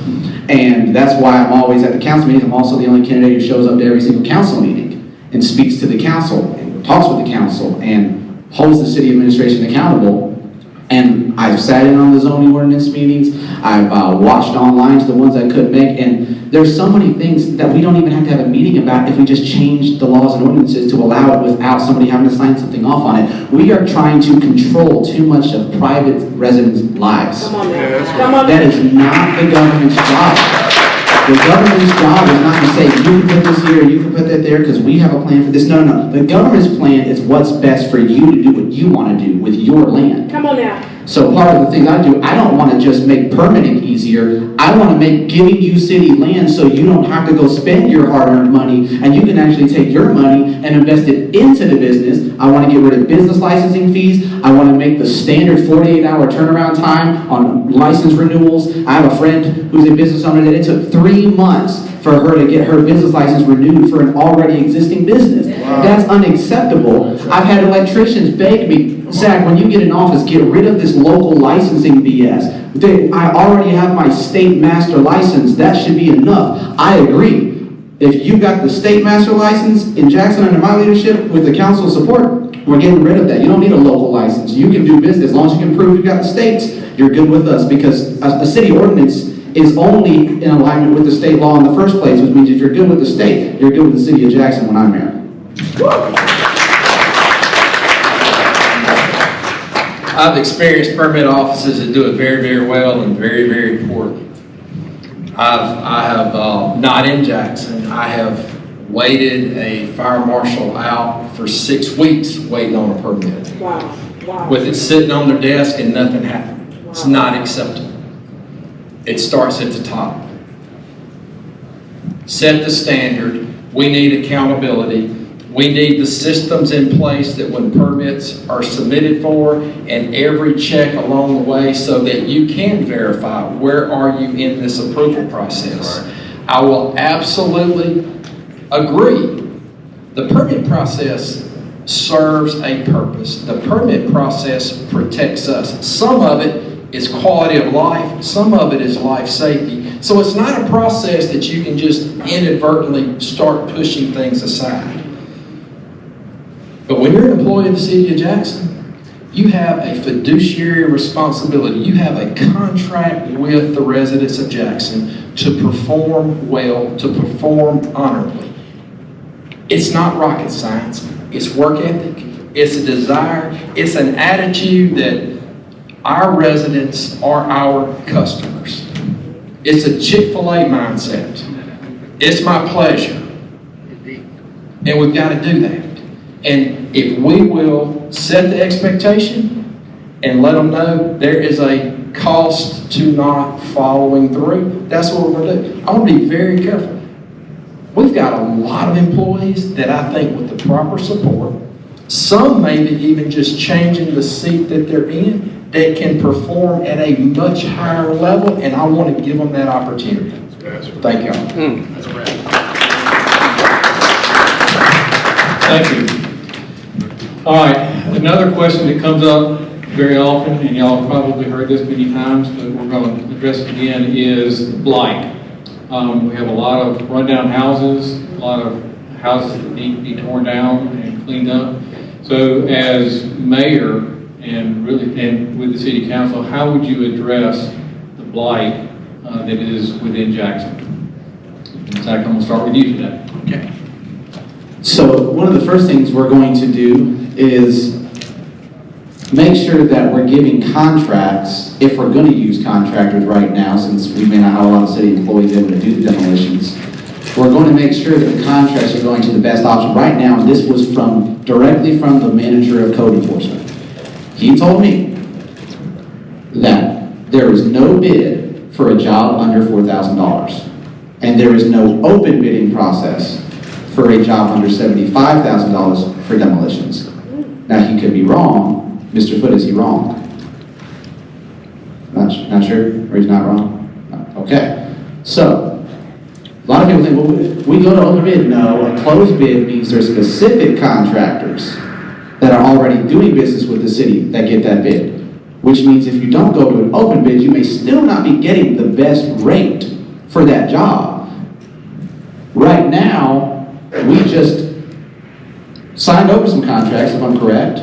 And that's why I'm always at the council meetings. I'm also the only candidate who shows up to every single council meeting and speaks to the council and talks with the council and holds the city administration accountable. And I've sat in on the zoning ordinance meetings. I've watched online to the ones I couldn't make. And there's so many things that we don't even have to have a meeting about if we just change the laws and ordinances to allow it without somebody having to sign something off on it. We are trying to control too much of private residents' lives. Come on now. Come on. That is not the government's job. The government's job is not to say, you can put this here, you can put that there, because we have a plan for this. No. The government's plan is what's best for you to do what you want to do with your land. Come on now. So part of the things I do, I don't want to just make permitting easier. I want to make giving you city land so you don't have to go spend your hard-earned money and you can actually take your money and invest it into the business. I want to get rid of business licensing fees. I want to make the standard 48-hour turnaround time on license renewals. I have a friend who's a business owner that it took 3 months for her to get her business license renewed for an already existing business. That's unacceptable. I've had electricians beg me, Zach, when you get in office, get rid of this local licensing BS. I already have my state master license. That should be enough. I agree. If you got the state master license in Jackson under my leadership with the council support, we're getting rid of that. You don't need a local license. You can do business. As long as you can prove you got the states, you're good with us, because a city ordinance is only in alignment with the state law in the first place, which means if you're good with the state, you're good with the city of Jackson when I'm mayor. I've experienced permit offices that do it very, very well and very, very poorly. I have not in Jackson. I have waited a fire marshal out for 6 weeks waiting on a permit. Wow, wow. With it sitting on their desk and nothing happened. It's not acceptable. It starts at the top. Set the standard. We need accountability. We need the systems in place that when permits are submitted for, and every check along the way, so that you can verify where are you in this approval process. I will absolutely agree. The permit process serves a purpose. The permit process protects us. Some of it is quality of life. Some of it is life safety. So it's not a process that you can just inadvertently start pushing things aside. But when you're an employee of the city of Jackson, you have a fiduciary responsibility. You have a contract with the residents of Jackson to perform well, to perform honorably. It's not rocket science. It's work ethic. It's a desire. It's an attitude that our residents are our customers. It's a Chick-fil-A mindset. It's my pleasure. And we've got to do that. And if we will set the expectation and let them know there is a cost to not following through, that's what we're going to do. I want to be very careful. We've got a lot of employees that I think with the proper support, some maybe even just changing the seat that they're in, that can perform at a much higher level, and I want to give them that opportunity. Thank y'all. Thank you. All right, another question that comes up very often, and y'all have probably heard this many times, but we're going to address it again, is blight. We have a lot of rundown houses, a lot of houses that need to be torn down and cleaned up. So as mayor and with the city council, how would you address the blight that is within Jackson? Zach, I'm going to start with you today. Okay. So one of the first things we're going to do is make sure that we're giving contracts, if we're going to use contractors right now, since we may not have a lot of city employees able to do the demolitions, we're going to make sure that the contracts are going to the best option. Right now, and this was directly from the manager of code enforcement. He told me that there is no bid for a job under $4,000, and there is no open bidding process for a job under $75,000 for demolitions. Now, he could be wrong. Mr. Foote, is he wrong? Not sure? Or he's not wrong? Okay. So, a lot of people think, well, we go to open bid. No, a closed bid means there's specific contractors that are already doing business with the city that get that bid. Which means if you don't go to an open bid, you may still not be getting the best rate for that job. Right now, we just signed over some contracts, if I'm correct,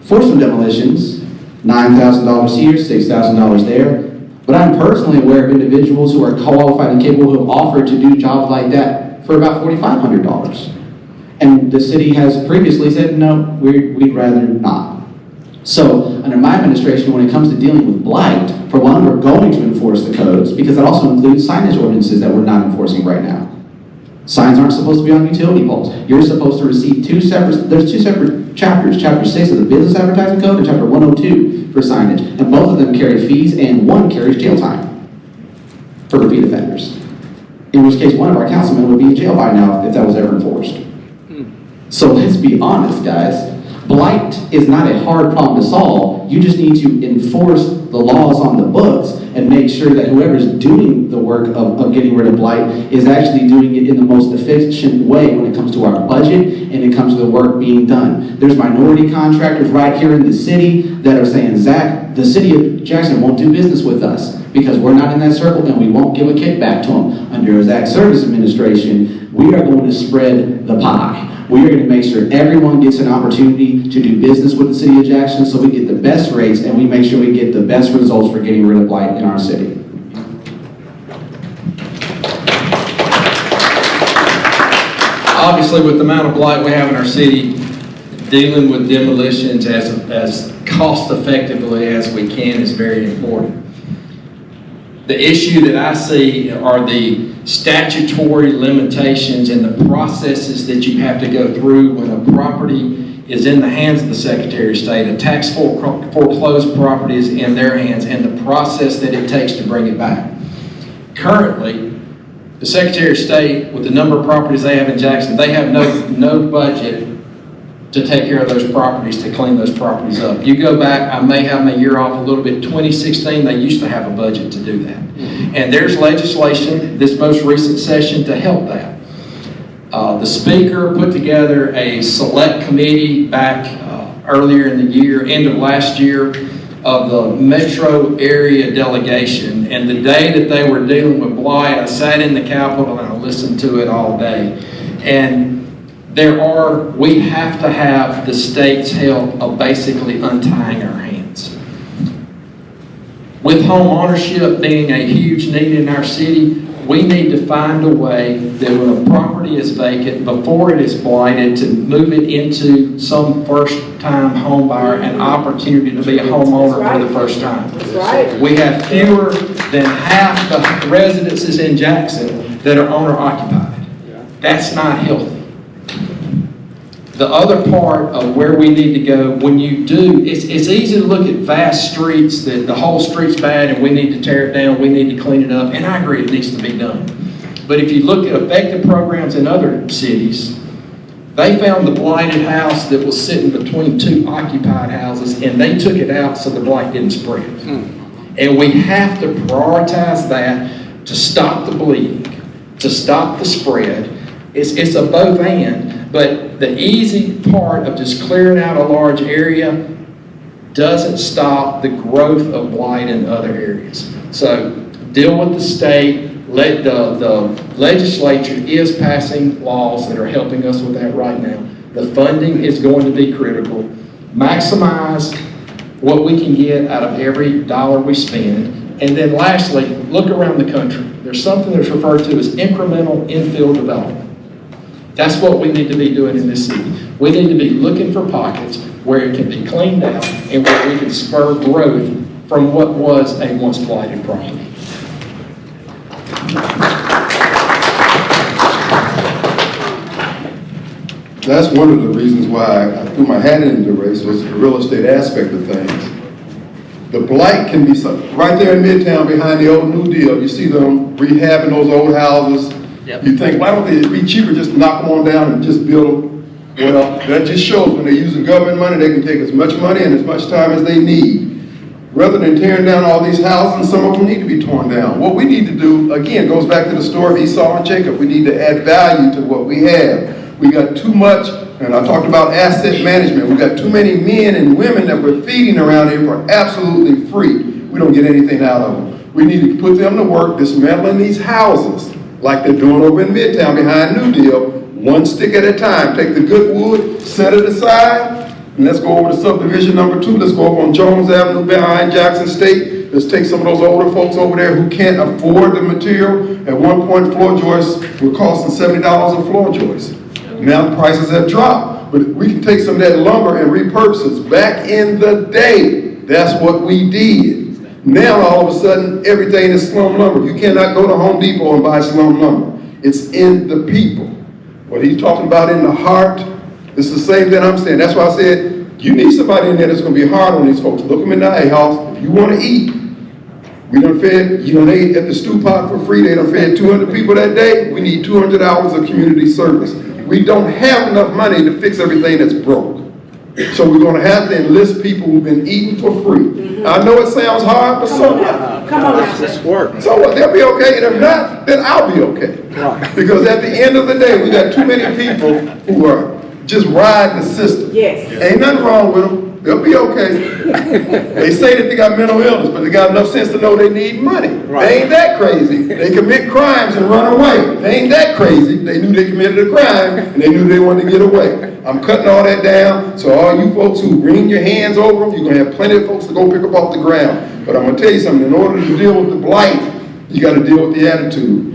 for some demolitions, $9,000 here, $6,000 there. But I'm personally aware of individuals who are qualified and capable who have offered to do jobs like that for about $4,500. And the city has previously said, no, we'd rather not. So, under my administration, when it comes to dealing with blight, for one, we're going to enforce the codes, because that also includes signage ordinances that we're not enforcing right now. Signs aren't supposed to be on utility poles. You're supposed to receive there's two separate chapters, chapter 6 of the Business Advertising Code and chapter 102 for signage. And both of them carry fees and one carries jail time for repeat offenders. In which case one of our councilmen would be in jail by now if that was ever enforced. So let's be honest, guys. Blight is not a hard problem to solve. You just need to enforce the laws on the books and make sure that whoever's doing the work of getting rid of blight is actually doing it in the most efficient way when it comes to our budget and it comes to the work being done. There's minority contractors right here in the city that are saying, Zach, the city of Jackson won't do business with us because we're not in that circle and we won't give a kickback to them. Under Zach's Servis administration, we are going to spread the pie. We are going to make sure everyone gets an opportunity to do business with the city of Jackson so we get the best rates and we make sure we get the best results for getting rid of blight in our city. Obviously, with the amount of blight we have in our city, dealing with demolitions as cost effectively as we can is very important. The issue that I see are the statutory limitations and the processes that you have to go through when a property is in the hands of the Secretary of State, a tax foreclosed property is in their hands, and the process that it takes to bring it back. Currently, the Secretary of State, with the number of properties they have in Jackson, they have no budget to take care of those properties, to clean those properties up. You go back, I may have my year off a little bit, 2016, they used to have a budget to do that. And there's legislation this most recent session to help that. The Speaker put together a select committee back earlier in the year, end of last year, of the metro area delegation. And the day that they were dealing with blight, I sat in the Capitol and I listened to it all day. And we have to have the state's help of basically untying our hands. With home ownership being a huge need in our city, we need to find a way that when a property is vacant, before it is blighted, to move it into some first-time home buyer an opportunity to be a homeowner for the first time. That's right. We have fewer than half the residences in Jackson that are owner-occupied. That's not healthy. The other part of where we need to go, when you do, it's easy to look at vast streets, that the whole street's bad and we need to tear it down, we need to clean it up, and I agree it needs to be done. But if you look at effective programs in other cities, they found the blighted house that was sitting between two occupied houses and they took it out so the blight didn't spread. And we have to prioritize that to stop the bleeding, to stop the spread. It's a both and, but the easy part of just clearing out a large area doesn't stop the growth of blight in other areas. So deal with the state. Let the legislature is passing laws that are helping us with that right now. The funding is going to be critical. Maximize what we can get out of every dollar we spend. And then lastly, look around the country. There's something that's referred to as incremental infill development. That's what we need to be doing in this city. We need to be looking for pockets where it can be cleaned out and where we can spur growth from what was a once blighted property. That's one of the reasons why I threw my hat into the race, was the real estate aspect of things. The blight can be right there in Midtown behind the old New Deal. You see them rehabbing those old houses. Yep. You think, why don't it be cheaper just to knock them on down and just build them? Well, that just shows when they're using government money, they can take as much money and as much time as they need. Rather than tearing down all these houses, some of them need to be torn down. What we need to do, again, goes back to the story of Esau and Jacob. We need to add value to what we have. We got too much, and I talked about asset management. We got too many men and women that we're feeding around here for absolutely free. We don't get anything out of them. We need to put them to work dismantling these houses like they're doing over in Midtown behind New Deal, one stick at a time. Take the good wood, set it aside, and let's go over to subdivision number 2. Let's go over on Jones Avenue behind Jackson State. Let's take some of those older folks over there who can't afford the material. At one point, floor joists were costing $70 a floor joist. Now the prices have dropped, but we can take some of that lumber and repurpose it. Back in the day, that's what we did. Now all of a sudden, everything is slum lumber. You cannot go to Home Depot and buy slum lumber. It's in the people. What he's talking about in the heart, it's the same thing I'm saying. That's why I said, you need somebody in there that's gonna be hard on these folks. Look them in the eye, house. If you wanna eat, we done fed, they ate at the stew pot for free. They done fed 200 people that day. We need 200 hours of community service. We don't have enough money to fix everything that's broke. So we're gonna have to enlist people who've been eating for free. I know it sounds hard, but so what? Come on now. This work. So what? They'll be okay, and if not, then I'll be okay. Because at the end of the day, we got too many people who are just riding the system. Yes. Ain't nothing wrong with them. They'll be okay. They say that they got mental illness, but they got enough sense to know they need money. They ain't that crazy. They commit crimes and run away. They ain't that crazy. They knew they committed a crime and they knew they wanted to get away. I'm cutting all that down, so all you folks who wring your hands over them, you're gonna have plenty of folks to go pick up off the ground. But I'm gonna tell you something, in order to deal with the blight, you gotta deal with the attitude.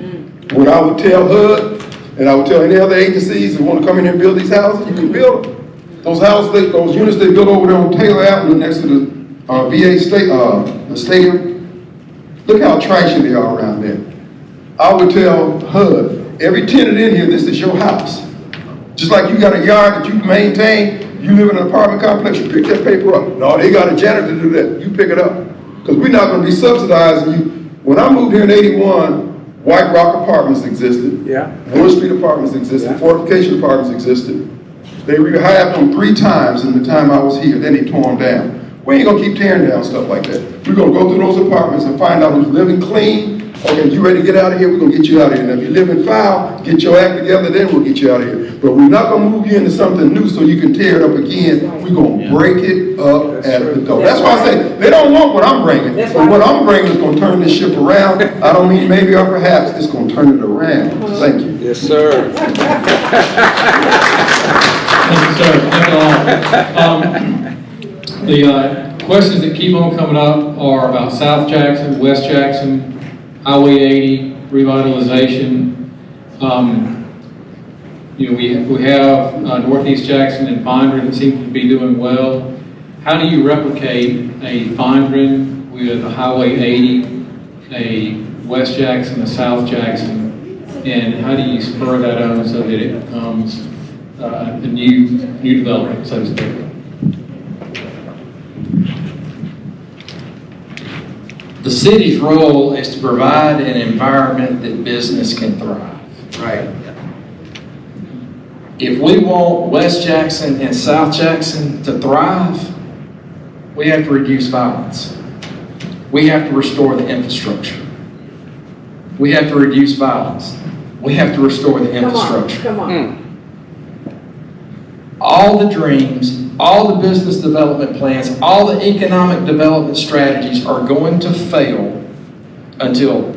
What I would tell HUD, and I would tell any other agencies that wanna come in here and build these houses, you can build them. Those houses, those units they built over there on Taylor Avenue next to the VA the stadium, look how trashy they are around there. I would tell HUD, every tenant in here, this is your house. Just like you got a yard that you maintain, you live in an apartment complex, you pick that paper up. No, they got a janitor to do that, you pick it up. Because we're not gonna be subsidizing you. When I moved here in '81, White Rock Apartments existed. Yeah. Wood Street Apartments existed, Fortification Apartments existed. They rehired them 3 times in the time I was here, then they tore them down. We ain't gonna keep tearing down stuff like that. We're gonna go through those apartments and find out who's living clean. Okay, you ready to get out of here? We're gonna get you out of here. And if you live in foul, get your act together, then we'll get you out of here. But we're not gonna move you into something new so you can tear it up again. We're gonna break it up at the door. That's why I say, they don't want what I'm bringing. But what I'm bringing is gonna turn this ship around. I don't mean maybe or perhaps, it's gonna turn it around. Thank you. Yes, sir. Thank you, sir. Thank you all. The questions that keep on coming up are about South Jackson, West Jackson, Highway 80, revitalization. We have Northeast Jackson and Fondren that seem to be doing well. How do you replicate a Fondren with a Highway 80, a West Jackson, a South Jackson, and how do you spur that on so that it becomes a new development, so to speak? The city's role is to provide an environment that business can thrive. Right. If we want West Jackson and South Jackson to thrive, we have to reduce violence. We have to restore the infrastructure. We have to reduce violence. We have to restore the infrastructure. Come on. All the dreams, all the business development plans, all the economic development strategies are going to fail until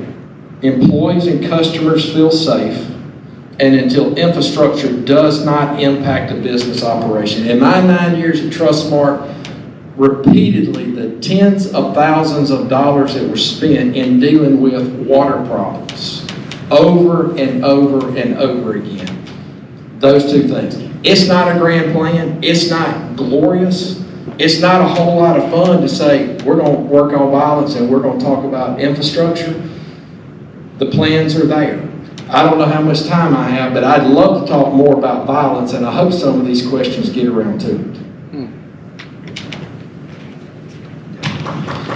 employees and customers feel safe and until infrastructure does not impact a business operation. In my 9 years at Trustmark, repeatedly the tens of thousands of dollars that were spent in dealing with water problems over and over and over again. Those two things. It's not a grand plan. It's not glorious. It's not a whole lot of fun to say, we're going to work on violence and we're going to talk about infrastructure. The plans are there. I don't know how much time I have, but I'd love to talk more about violence, and I hope some of these questions get around to it.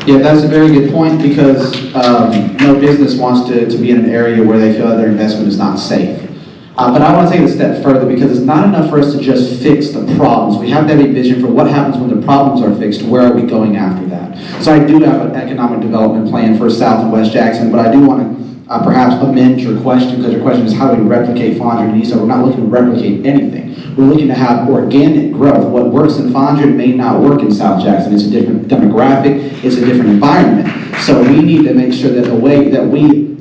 Yeah, that's a very good point, because no business wants to be in an area where they feel that their investment is not safe. But I want to take it a step further, because it's not enough for us to just fix the problems. We have to have a vision for what happens when the problems are fixed. Where are we going after that? So I do have an economic development plan for South and West Jackson, but I do want to perhaps amend your question, because your question is how do we replicate Fondren and East. We're not looking to replicate anything. We're looking to have organic growth. What works in Fondren may not work in South Jackson. It's a different demographic. It's a different environment. So we need to make sure that the way that we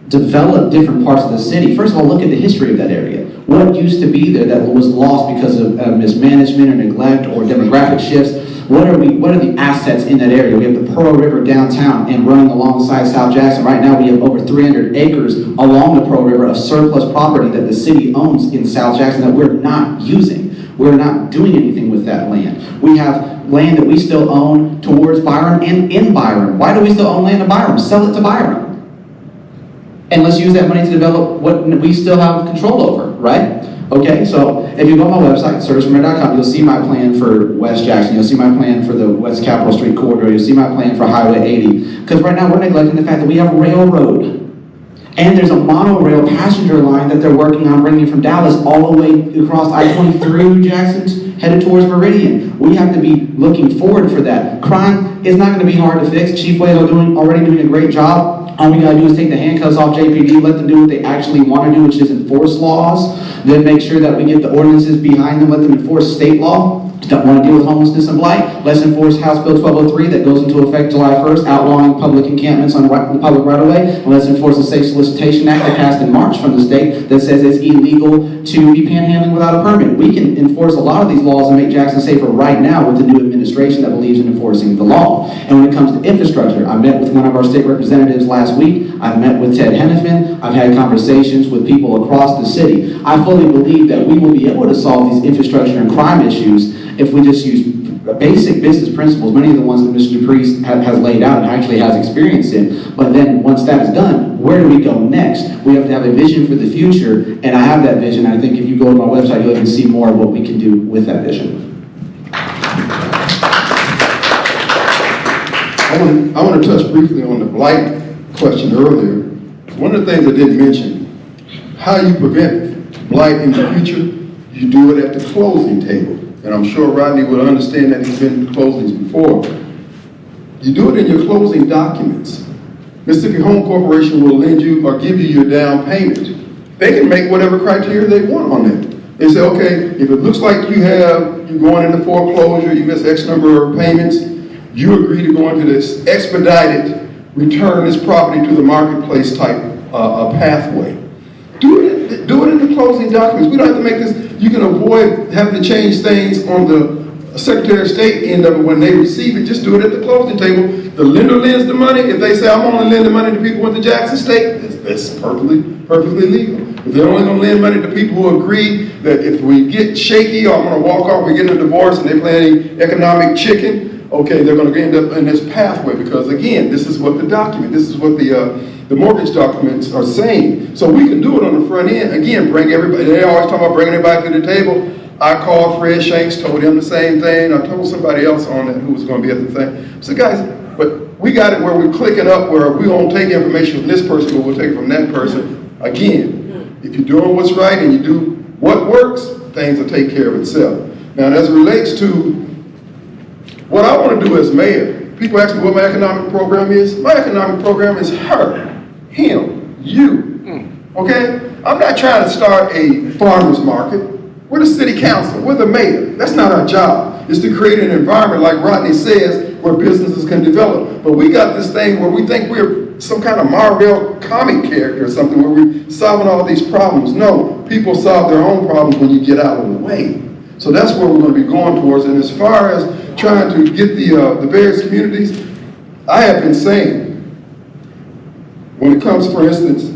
develop different parts of the city, first of all, look at the history of that area. What used to be there that was lost because of mismanagement or neglect or demographic shifts? What are the assets in that area? We have the Pearl River downtown and running alongside South Jackson. Right now we have over 300 acres along the Pearl River of surplus property that the city owns in South Jackson that we're not using. We're not doing anything with that land. We have land that we still own towards Byram and in Byram. Why do we still own land in Byram? Sell it to Byram. and let's use that money to develop what we still have control over, right? Okay, so if you go on my website, servisformayor.com, you'll see my plan for West Jackson, you'll see my plan for the West Capitol Street corridor, you'll see my plan for Highway 80. Because right now we're neglecting the fact that we have a railroad. And there's a monorail passenger line that they're working on bringing from Dallas all the way across I-20 through Jackson, headed towards Meridian. We have to be looking forward for that. Crime is not going to be hard to fix. Chief Wade are already doing a great job. All we gotta do is take the handcuffs off JPD, let them do what they actually want to do, which is enforce laws, then make sure that we get the ordinances behind them, let them enforce state law. Don't want to deal with homelessness and blight, let's enforce House Bill 1203 that goes into effect July 1st, outlawing public encampments on the public right-of-way, and let's enforce the Safe Solicitation Act that passed in March from the state that says it's illegal to be panhandling without a permit. We can enforce a lot of these laws and make Jackson safer right now with the new administration that believes in enforcing the law. And when it comes to infrastructure, I met with one of our state representatives last week, I met with Ted Hennefin, I've had conversations with people across the city. I fully believe that we will be able to solve these infrastructure and crime issues if we just use basic business principles, many of the ones that Mr. DePriest has laid out and actually has experience in. But then once that is done, where do we go next? We have to have a vision for the future, and I have that vision. I think if you go to my website, you'll even see more of what we can do with that vision. I want to touch briefly on the blight question earlier. One of the things I didn't mention, how you prevent blight in the future, you do it at the closing table. And I'm sure Rodney will understand that he's been to closings before. You do it in your closing documents. Mississippi Home Corporation will lend you or give you your down payment. They can make whatever criteria they want on that. They say, okay, if it looks like you're going into foreclosure, you miss X number of payments, you agree to go into this expedited return this property to the marketplace type pathway. Do it in the closing documents. We don't have to make this. You can avoid having to change things on the Secretary of State end of it when they receive it. Just do it at the closing table. The lender lends the money. If they say, I'm only lending money to people with the Jackson State, that's perfectly legal. If they're only going to lend money to people who agree that if we get shaky or I'm going to walk off, we get a divorce and they're playing economic chicken, okay, they're going to end up in this pathway because, again, this is what the mortgage documents are saying. So we can do it on the front end. Again, bring everybody. They always talk about bringing everybody to the table. I called Fred Shanks, told him the same thing. I told somebody else on it who was going to be at the thing. So guys, but we got it where we're clicking up where we won't take information from this person, but we'll take it from that person. Again, if you're doing what's right and you do what works, things will take care of itself. Now, as it relates to what I want to do as mayor, people ask me what my economic program is. My economic program is her, him, you, okay? I'm not trying to start a farmer's market. We're the city council, we're the mayor. That's not our job. It's to create an environment, like Rodney says, where businesses can develop. But we got this thing where we think we're some kind of Mayoral comic character or something where we're solving all these problems. No, people solve their own problems when you get out of the way. So that's where we're going to be going towards. And as far as trying to get the various communities, I have been saying, when it comes, for instance,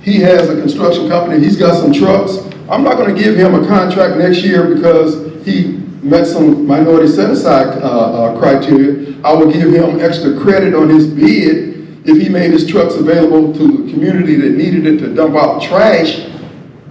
he has a construction company, he's got some trucks. I'm not going to give him a contract next year because he met some minority set-aside criteria. I will give him extra credit on his bid if he made his trucks available to the community that needed it to dump out trash,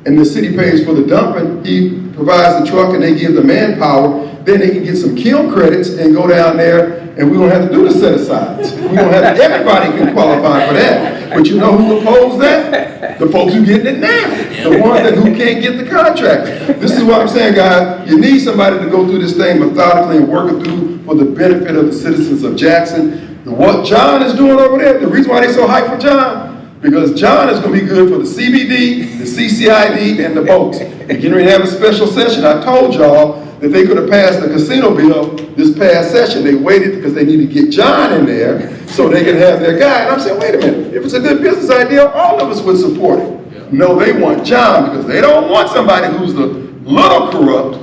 and the city pays for the dumping. He provides the truck and they give the manpower. Then they can get some kiln credits and go down there, and we don't have to do the set-asides. We don't have everybody can qualify for that. But you know who opposed that? The folks who getting it now. The ones who can't get the contract. This is what I'm saying, guys. You need somebody to go through this thing methodically and work it through for the benefit of the citizens of Jackson. What John is doing over there, the reason why they're so hyped for John, because John is going to be good for the CBD, the CCID, and the boats. We're getting ready to have a special session. I told y'all that they could have passed the casino bill this past session. They waited because they need to get John in there so they can have their guy. And I'm saying, wait a minute, if it's a good business idea, all of us would support it. No, they want John because they don't want somebody who's a little corrupt.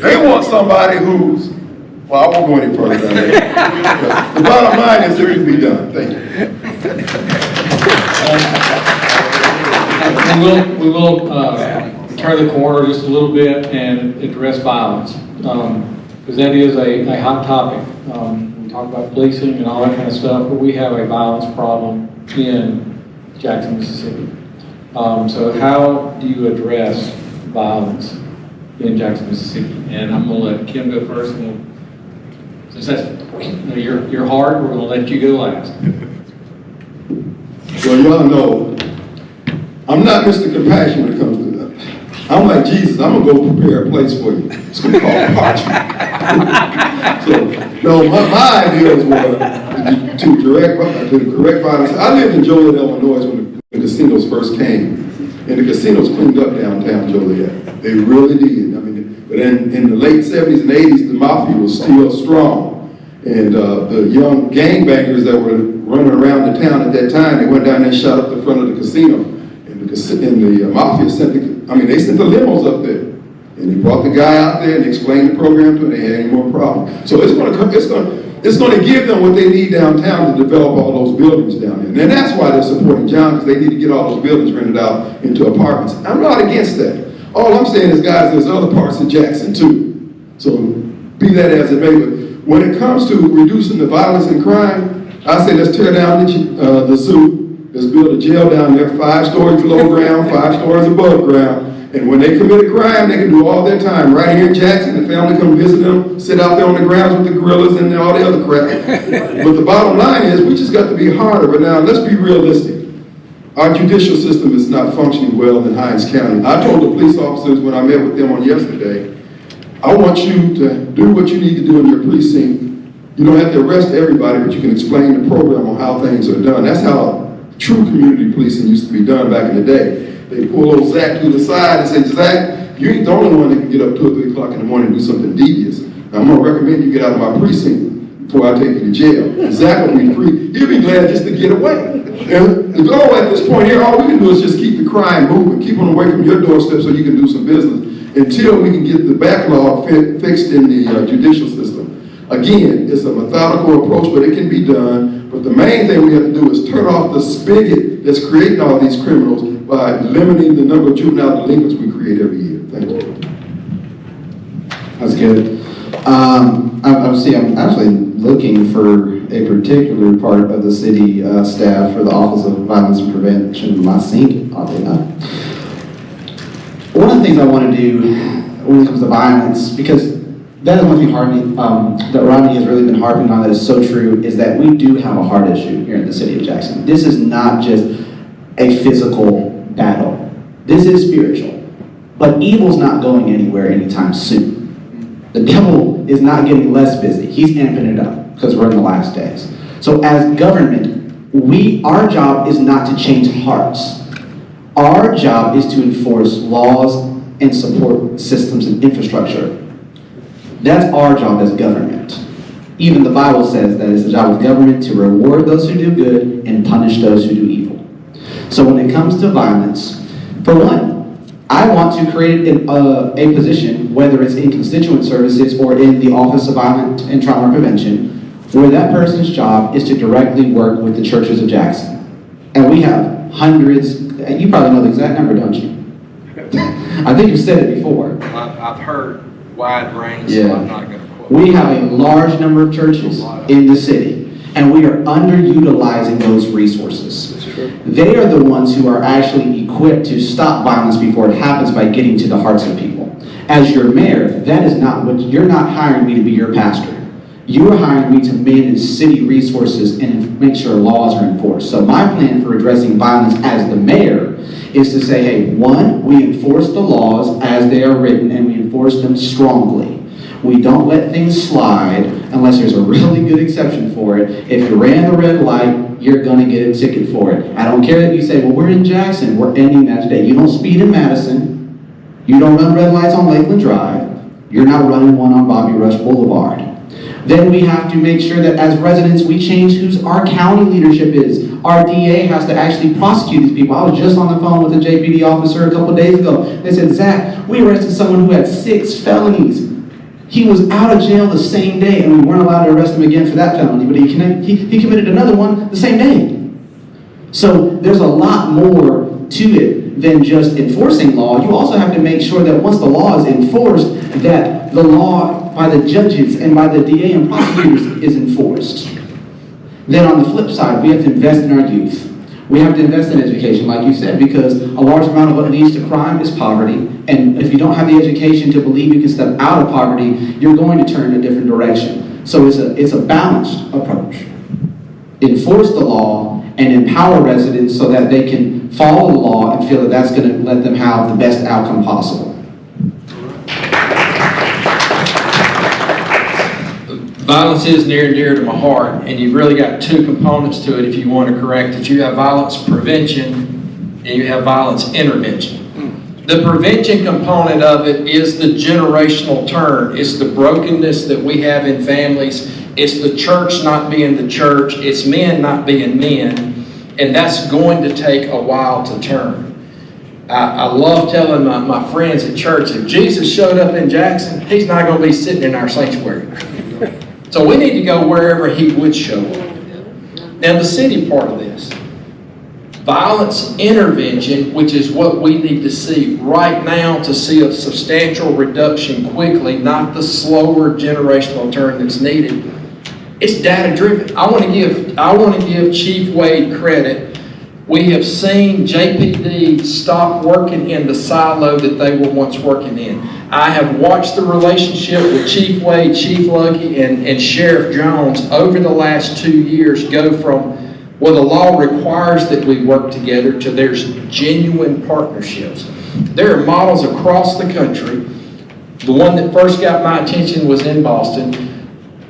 They want somebody who's, well, I won't go any further than that. The bottom line is it can be done. Thank you. We will turn the corner just a little bit and address violence, because that is a hot topic. We talk about policing and all that kind of stuff, but we have a violence problem in Jackson, Mississippi. So how do you address violence in Jackson, Mississippi? And I'm going to let Kim go first, and since that's, you're hard, we're going to let you go last. Well, y'all know, I'm not Mr. Compassion when it comes to that. I'm like Jesus, I'm gonna go prepare a place for you. It's gonna be called parchment. So, no, my ideas were to correct violence. I lived in Joliet, Illinois when the casinos first came. And the casinos cleaned up downtown Joliet. They really did. I mean, but in the late 70s and 80s, the mafia was still strong. And the young gangbangers that were running around the town at that time, they went down there and shot up the front of the casino. And the mafia sent the limos up there. And they brought the guy out there and explained the program to them. They had any more problems. So it's going to give them what they need downtown to develop all those buildings down there. And that's why they're supporting John, because they need to get all those buildings rented out into apartments. I'm not against that. All I'm saying is, guys, there's other parts of Jackson too. So be that as it may, but when it comes to reducing the violence and crime, I say let's tear down the zoo. Let's build a jail down there, 5 stories below ground, 5 stories above ground. And when they commit a crime, they can do all their time right here in Jackson. The family come visit them, sit out there on the grounds with the gorillas and all the other crap. But the bottom line is, we just got to be harder. But now, let's be realistic. Our judicial system is not functioning well in Hinds County. I told the police officers when I met with them on yesterday, I want you to do what you need to do in your precinct. You don't have to arrest everybody, but you can explain the program on how things are done. That's how true community policing used to be done back in the day. They pull old Zach to the side and say, Zach, you ain't the only one that can get up 2 or 3 o'clock in the morning and do something devious. Now, I'm going to recommend you get out of my precinct before I take you to jail. Zach will be free. He'll be glad just to get away. And the goal at this point here, all we can do is just keep the crime moving, keep them away from your doorstep so you can do some business until we can get the backlog fixed in the judicial system. Again, it's a methodical approach, but it can be done. But the main thing we have to do is turn off the spigot that's creating all these criminals by limiting the number of juvenile delinquents we create every year. Thank you. That's good. I'm actually looking for a particular part of the city staff for the Office of Violence and Prevention. My sink, oddly enough. One of the things I want to do when it comes to violence, because that is one thing that Rodney has really been harping on that is so true, is that we do have a heart issue here in the city of Jackson. This is not just a physical battle. This is spiritual. But evil's not going anywhere anytime soon. The devil is not getting less busy. He's amping it up because we're in the last days. So as government, our job is not to change hearts. Our job is to enforce laws and support systems and infrastructure. That's our job as government. Even the Bible says that it's the job of government to reward those who do good and punish those who do evil. So when it comes to violence, for one, I want to create a position, whether it's in constituent services or in the Office of Violence and Trauma Prevention, where that person's job is to directly work with the churches of Jackson. And we have hundreds, you probably know the exact number, don't you? I think you've said it before. I've heard wide range, Yeah. so I'm not going to quote. We have a large number of churches in the city, and we are underutilizing those resources. They are the ones who are actually equipped to stop violence before it happens by getting to the hearts of people. As your mayor, that is not what, you're not hiring me to be your pastor. You are hiring me to manage city resources and make sure laws are enforced. So my plan for addressing violence as the mayor is to say, hey, one, we enforce the laws as they are written and we enforce them strongly. We don't let things slide unless there's a really good exception for it. If you ran the red light, you're going to get a ticket for it. I don't care that you say, well, we're in Jackson, we're ending that today. You don't speed in Madison. You don't run red lights on Lakeland Drive. You're not running one on Bobby Rush Boulevard. Then we have to make sure that as residents, we change who our county leadership is. Our DA has to actually prosecute these people. I was just on the phone with a JPD officer a couple of days ago. They said, Zach, we arrested someone who had 6 felonies. He was out of jail the same day, and we weren't allowed to arrest him again for that felony, but he committed another one the same day. So there's a lot more to it than just enforcing law. You also have to make sure that once the law is enforced, that the law by the judges and by the DA and prosecutors is enforced. Then on the flip side, we have to invest in our youth. We have to invest in education, like you said, because a large amount of what leads to crime is poverty. And if you don't have the education to believe you can step out of poverty, you're going to turn in a different direction. So it's a balanced approach. Enforce the law and empower residents so that they can follow the law and feel that that's going to let them have the best outcome possible. Violence is near and dear to my heart, and you've really got two components to it if you want to correct it. You have violence prevention and you have violence intervention. The prevention component of it is the generational turn. It's the brokenness that we have in families. It's the church not being the church. It's men not being men. And that's going to take a while to turn. I love telling my friends at church, if Jesus showed up in Jackson, he's not going to be sitting in our sanctuary. So we need to go wherever he would show up. Now the city part of this. Violence intervention, which is what we need to see right now to see a substantial reduction quickly, not the slower generational turn that's needed. It's data driven. I want to give Chief Wade credit. We have seen JPD stop working in the silo that they were once working in. I have watched the relationship with Chief Wade, Chief Lucky, and Sheriff Jones over the last 2 years go from, well, the law requires that we work together to there's genuine partnerships. There are models across the country. The one that first got my attention was in Boston.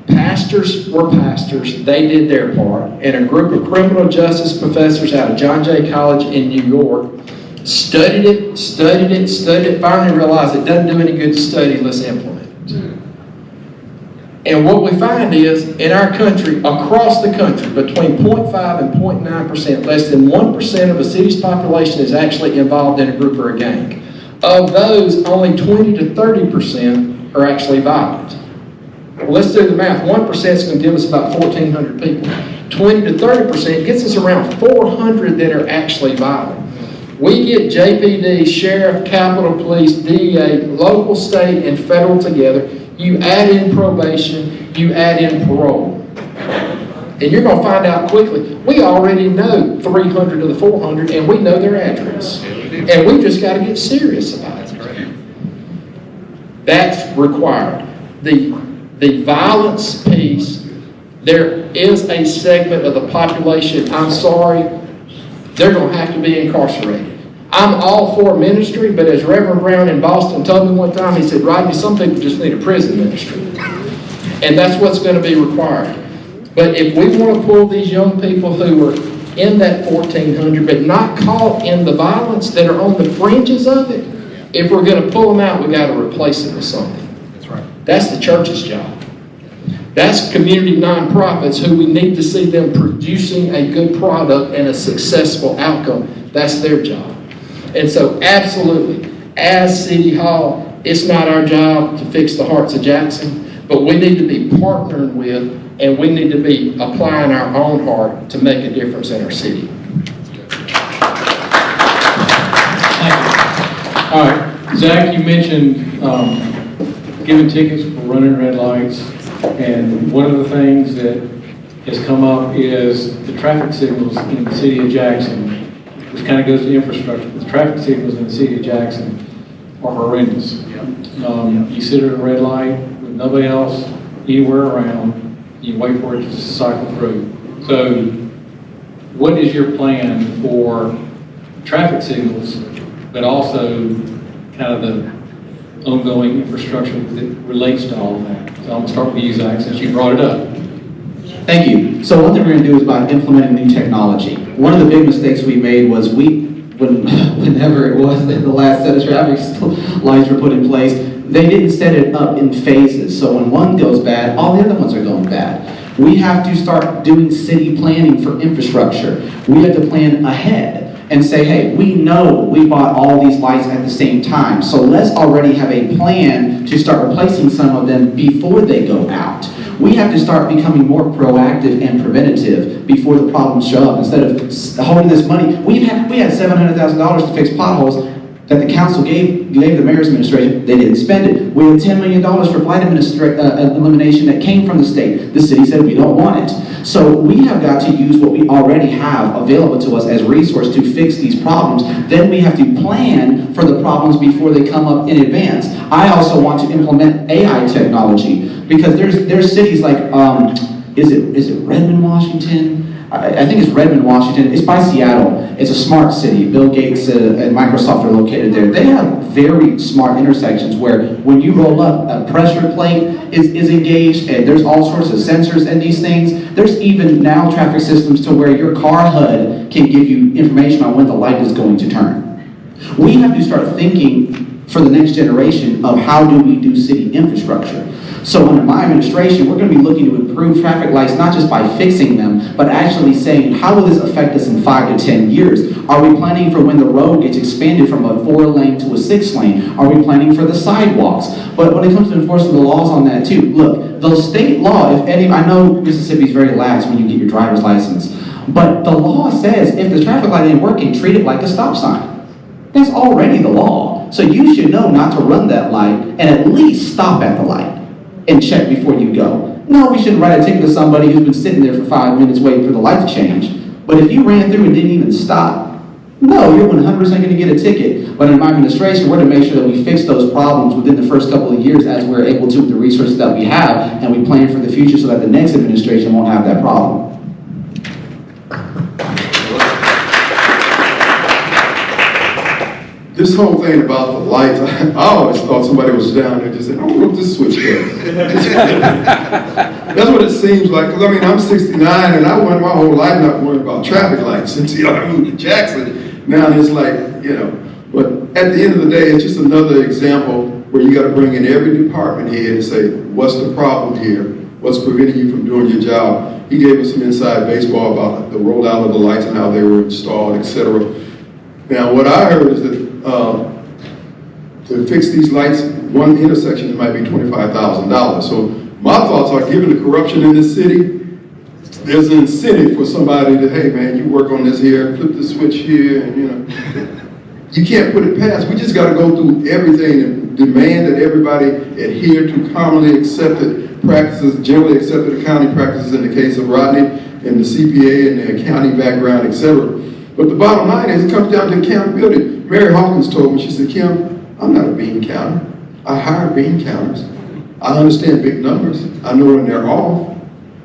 Pastors were pastors, they did their part, and a group of criminal justice professors out of John Jay College in New York studied it, finally realized it doesn't do any good to study, let's implement it. And what we find is, in our country, across the country, between 0.5 and 0.9%, less than 1% of a city's population is actually involved in a group or a gang. Of those, only 20 to 30% are actually violent. Well, let's do the math. 1% is going to give us about 1,400 people. 20 to 30% gets us around 400 that are actually violent. We get JPD, Sheriff, Capitol Police, DEA, local, state, and federal together. You add in probation, you add in parole. And you're going to find out quickly, we already know 300 of the 400, and we know their address. And we just got to get serious about it. That's required. The violence piece, there is a segment of the population, I'm sorry, they're going to have to be incarcerated. I'm all for ministry, but as Reverend Brown in Boston told me one time, he said, Rodney, some people just need a prison ministry. And that's what's going to be required. But if we want to pull these young people who are in that 1,400, but not caught in the violence, that are on the fringes of it, if we're going to pull them out, we've got to replace it with something. That's the church's job. That's community nonprofits who we need to see them producing a good product and a successful outcome. That's their job. And so absolutely, as City Hall, it's not our job to fix the hearts of Jackson, but we need to be partnering with, and we need to be applying our own heart to make a difference in our city. All right, Zach, you mentioned giving tickets for running red lights, and one of the things that has come up is the traffic signals in the city of Jackson, which kind of goes to infrastructure. The traffic signals in the city of Jackson are horrendous. You sit at a red light with nobody else anywhere around, you wait for it to just cycle through. So what is your plan for traffic signals, but also kind of the ongoing infrastructure that relates to all of that? So I'm going to start with you, Zach, since you brought it up. Thank you. So one thing we're going to do is by implementing new technology. One of the big mistakes we made was whenever it was that the last set of traffic lights were put in place, they didn't set it up in phases. So when one goes bad, all the other ones are going bad. We have to start doing city planning for infrastructure. We have to plan ahead and say, hey, we know we bought all these lights at the same time, so let's already have a plan to start replacing some of them before they go out. We have to start becoming more proactive and preventative before the problems show up. Instead of holding this money, we had $700,000 to fix potholes. that the council gave the mayor's administration. They didn't spend it. We had $10 million for blight elimination that came from the state. The city said we don't want it. So we have got to use what we already have available to us as resource to fix these problems. Then we have to plan for the problems before they come up in advance. I also want to implement AI technology because there's cities like, is it Redmond, Washington? I think it's Redmond, Washington. It's by Seattle. It's a smart city. Bill Gates and Microsoft are located there. They have very smart intersections where when you roll up, a pressure plate is engaged, and there's all sorts of sensors in these things. There's even now traffic systems to where your car HUD can give you information on when the light is going to turn. We have to start thinking for the next generation of how do we do city infrastructure. So under my administration, we're going to be looking to improve traffic lights, not just by fixing them, but actually saying, how will this affect us in 5 to 10 years? Are we planning for when the road gets expanded from a 4-lane to a 6-lane? Are we planning for the sidewalks? But when it comes to enforcing the laws on that too, look, the state law, if any, I know Mississippi is very lax when you get your driver's license, but the law says if the traffic light ain't working, treat it like a stop sign. That's already the law. So you should know not to run that light and at least stop at the light and check before you go. No, we shouldn't write a ticket to somebody who's been sitting there for 5 minutes waiting for the light to change. But if you ran through and didn't even stop, no, you're 100% going to get a ticket. But in my administration, we're to make sure that we fix those problems within the first couple of years as we're able to with the resources that we have, and we plan for the future so that the next administration won't have that problem. This whole thing about the lights, I always thought somebody was down there just saying, I wonder what this switch does. That's what it seems like, because I mean, I'm 69 and I went my whole life not worrying about traffic lights until I moved to Jackson. Now it's like, but at the end of the day, it's just another example where you got to bring in every department head and say, what's the problem here? What's preventing you from doing your job? He gave us some inside baseball about the rollout of the lights and how they were installed, etc. Now, what I heard is that to fix these lights, one intersection, it might be $25,000. So my thoughts are, given the corruption in this city, there's an incentive for somebody to, hey man, you work on this here, flip the switch here, and you can't put it past. We just got to go through everything and demand that everybody adhere to commonly accepted practices, generally accepted accounting practices in the case of Rodney and the CPA and the accounting background, etc. But the bottom line is, it comes down to accountability. Mary Hawkins told me, she said, Kim, I'm not a bean counter. I hire bean counters. I understand big numbers. I know when they're off.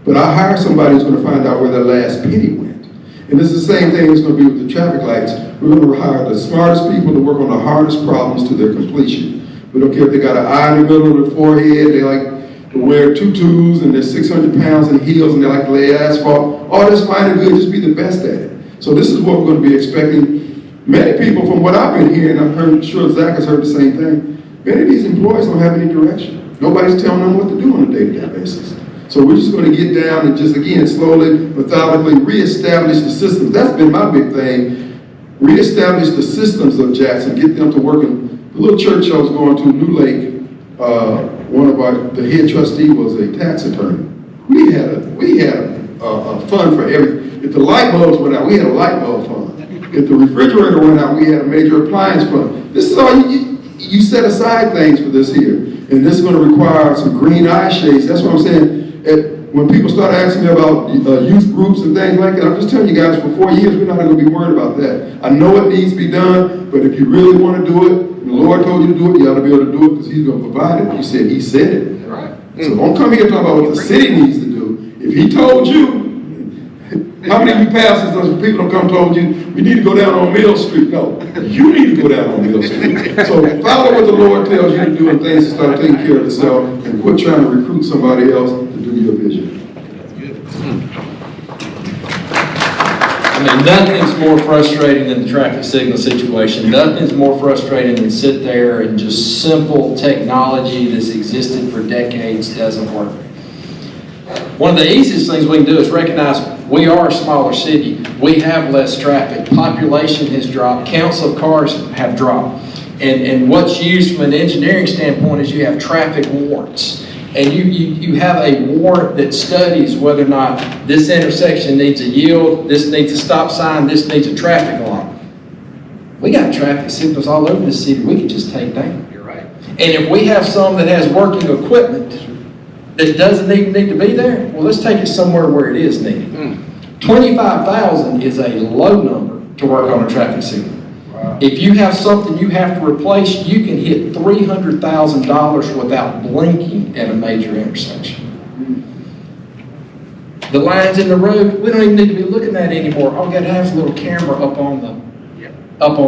But I hire somebody who's going to find out where their last penny went. And it's the same thing that's going to be with the traffic lights. We're going to hire the smartest people to work on the hardest problems to their completion. We don't care if they got an eye in the middle of their forehead, they like to wear tutus, and they're 600 pounds in heels, and they like to lay asphalt. All that's fine and good, just be the best at it. So this is what we're going to be expecting. Many people, from what I've been hearing, I'm sure Zach has heard the same thing, many of these employees don't have any direction. Nobody's telling them what to do on a day-to-day basis. So we're just going to get down and just, again, slowly, methodically reestablish the systems. That's been my big thing. Reestablish the systems of Jackson, get them to work. In the little church I was going to, New Lake, the head trustee was a tax attorney. We had a fund for everything. If the light bulbs went out, we had a light bulb fund. If the refrigerator went out, we had a major appliance fund. This is all you set aside things for this here. And this is going to require some green eye shades. That's what I'm saying. When people start asking me about youth groups and things like that, I'm just telling you guys, for 4 years, we're not going to be worried about that. I know it needs to be done, but if you really want to do it, and the Lord told you to do it, you ought to be able to do it because He's going to provide it. He said it. Right. So don't come here and talk about what the city needs to do. If He told you, how many of you pastors, those people don't come told you, we need to go down on Mill Street? No, you need to go down on Mill Street. So follow what the Lord tells you to do and things to start taking care of yourself and quit trying to recruit somebody else to do your vision. I mean, nothing's more frustrating than the traffic signal situation. Nothing's more frustrating than sit there and just simple technology that's existed for decades doesn't work. One of the easiest things we can do is recognize we are a smaller city. We have less traffic. Population has dropped. Counts of cars have dropped. And what's used from an engineering standpoint is you have traffic warrants. And you have a warrant that studies whether or not this intersection needs a yield, this needs a stop sign, this needs a traffic alarm. We got traffic signals all over the city we can just take down. You're right. And if we have some that has working equipment that doesn't even need to be there, well, let's take it somewhere where it is needed. 25,000 is a low number to work on a traffic signal. If you have something you have to replace, you can hit $300,000 without blinking at a major intersection. The lines in the road, we don't even need to be looking at anymore. All we got to have is a little camera up on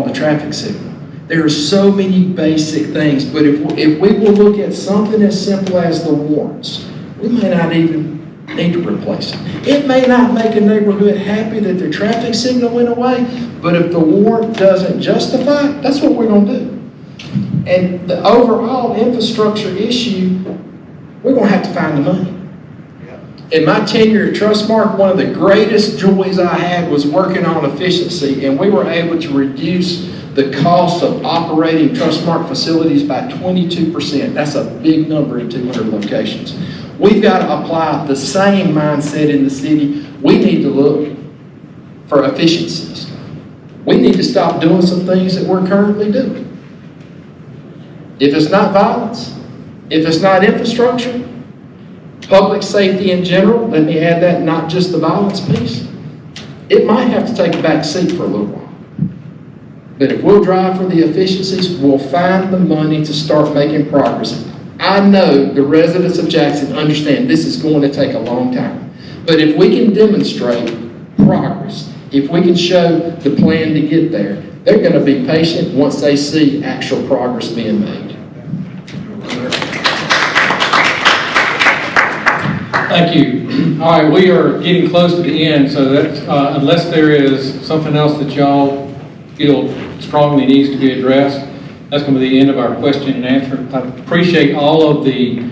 the traffic signal. There are so many basic things, but if we will look at something as simple as the warrants, we may not even need to replace it. It may not make a neighborhood happy that their traffic signal went away, but if the warrant doesn't justify it, that's what we're going to do. And the overall infrastructure issue, we're going to have to find the money. In my tenure at Trustmark, one of the greatest joys I had was working on efficiency, and we were able to reduce the cost of operating Trustmark facilities by 22%. That's a big number in 200 locations. We've got to apply the same mindset in the city. We need to look for efficiencies. We need to stop doing some things that we're currently doing. If it's not violence, if it's not infrastructure, public safety in general, let me add that, not just the violence piece, it might have to take a back seat for a little while. But if we'll drive for the efficiencies, we'll find the money to start making progress. I know the residents of Jackson understand this is going to take a long time. But if we can demonstrate progress, if we can show the plan to get there, they're going to be patient once they see actual progress being made. Thank you. All right, we are getting close to the end, so that unless there is something else that y'all feel strongly needs to be addressed, that's going to be the end of our question and answer. I appreciate all of the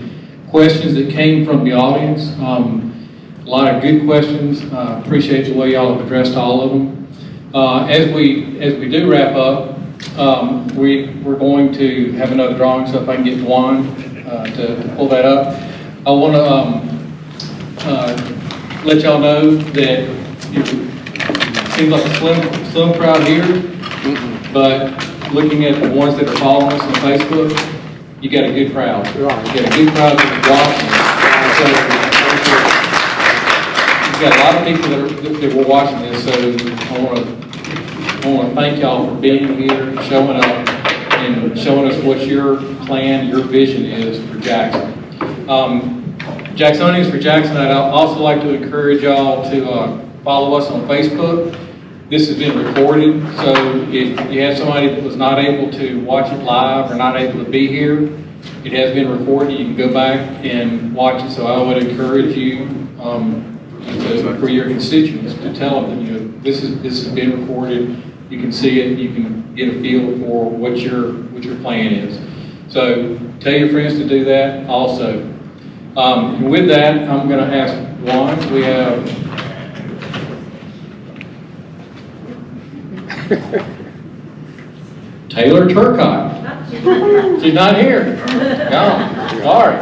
questions that came from the audience. A lot of good questions. Appreciate the way y'all have addressed all of them. As we do wrap up, we're going to have another drawing, so if I can get Juan to pull that up. I want to let y'all know that it seems like a slim crowd here, but looking at the ones that are following us on Facebook, you got a good crowd. You got a good crowd that's watching. So you've got a lot of people that were watching this, so I want to thank y'all for being here, showing up, and showing us what your plan, your vision is for Jackson. Jacksonians for Jackson, I'd also like to encourage y'all to follow us on Facebook. This has been recorded, so if you have somebody that was not able to watch it live or not able to be here, it has been recorded. You can go back and watch it. So I would encourage you for your constituents to tell them that this has been recorded. You can see it. You can get a feel for what your plan is. So tell your friends to do that also. With that, I'm going to ask Juan. We have Taylor Turcotte. She's not here. No. Sorry.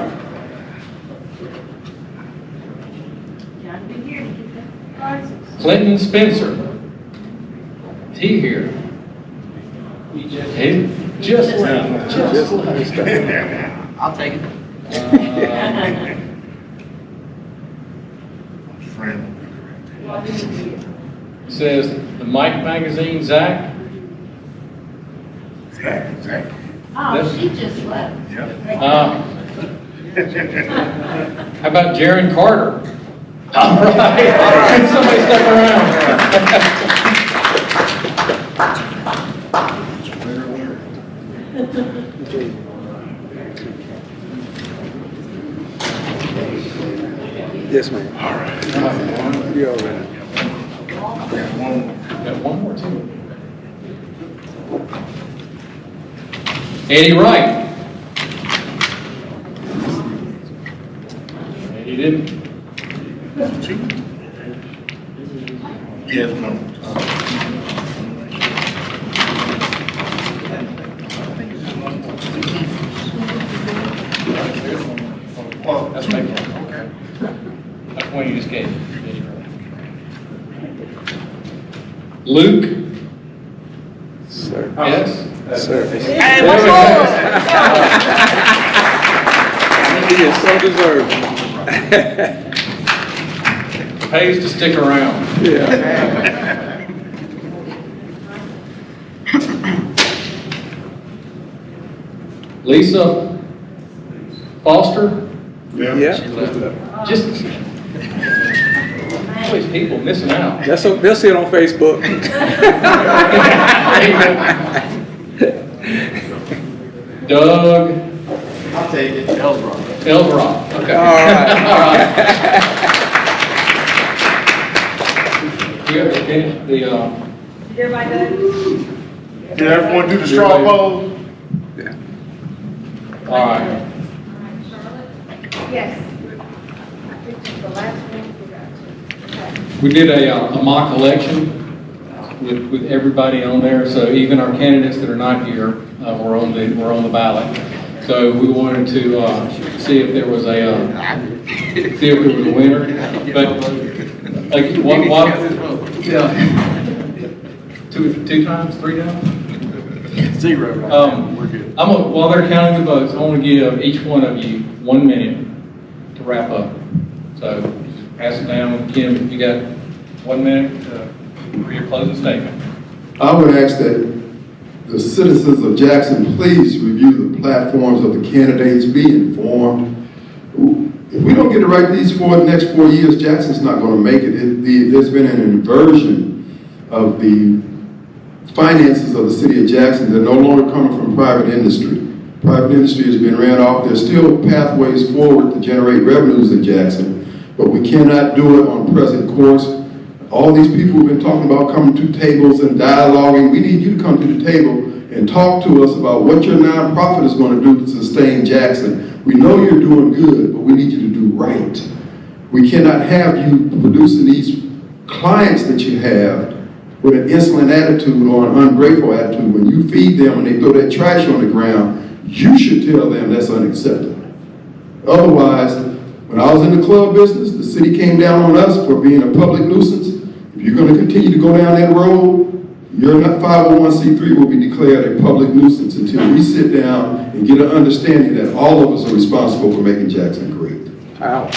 Clinton Spencer. Is he here? He just left. Just left. I'll take it. Says the Mike magazine, Zach. Zach. Oh, she just left. How about Jaron Carter? All right. Somebody step around. Yes, ma'am. All right. You all right? Got one more too. Eddie Wright. Eddie didn't. Yes, no. That's right. Okay. That's one you just gave. Luke. Sir. Yes? Servis. Hey, There what's we yours? go. He is so deserving. Pays to stick around. Yeah. Lisa Foster, Yeah. just, always people missing out. They'll see it on Facebook. Doug I'll take it. Elbrock, okay. All right. All right. You have to finish the, Everybody done? Did everyone do the straw poll? all right. Yes. The last one we got to. We did a mock election with everybody on there, so even our candidates that are not here were on the ballot. So we wanted to see if there was a winner. But like two times, 3 times. 0 right now. We're good. While they're counting the votes, I want to give each one of you 1 minute to wrap up. So pass it down, Kim. If you got 1 minute for your closing statement. I would ask that the citizens of Jackson please review the platforms of the candidates, be informed. If we don't get it right these next 4 years, Jackson's not going to make it. There's been an inversion of the finances of the city of Jackson. They're no longer coming from private industry. Private industry has been ran off. There's still pathways forward to generate revenues in Jackson, but we cannot do it on present course. All these people have been talking about coming to tables and dialoguing. We need you to come to the table and talk to us about what your nonprofit is going to do to sustain Jackson. We know you're doing good, but we need you to do right. We cannot have you producing these clients that you have with an insolent attitude or an ungrateful attitude. When you feed them and they throw that trash on the ground, you should tell them that's unacceptable. Otherwise, when I was in the club business, the city came down on us for being a public nuisance. If you're going to continue to go down that road, your 501c3 will be declared a public nuisance until we sit down and get an understanding that all of us are responsible for making Jackson great. Wow.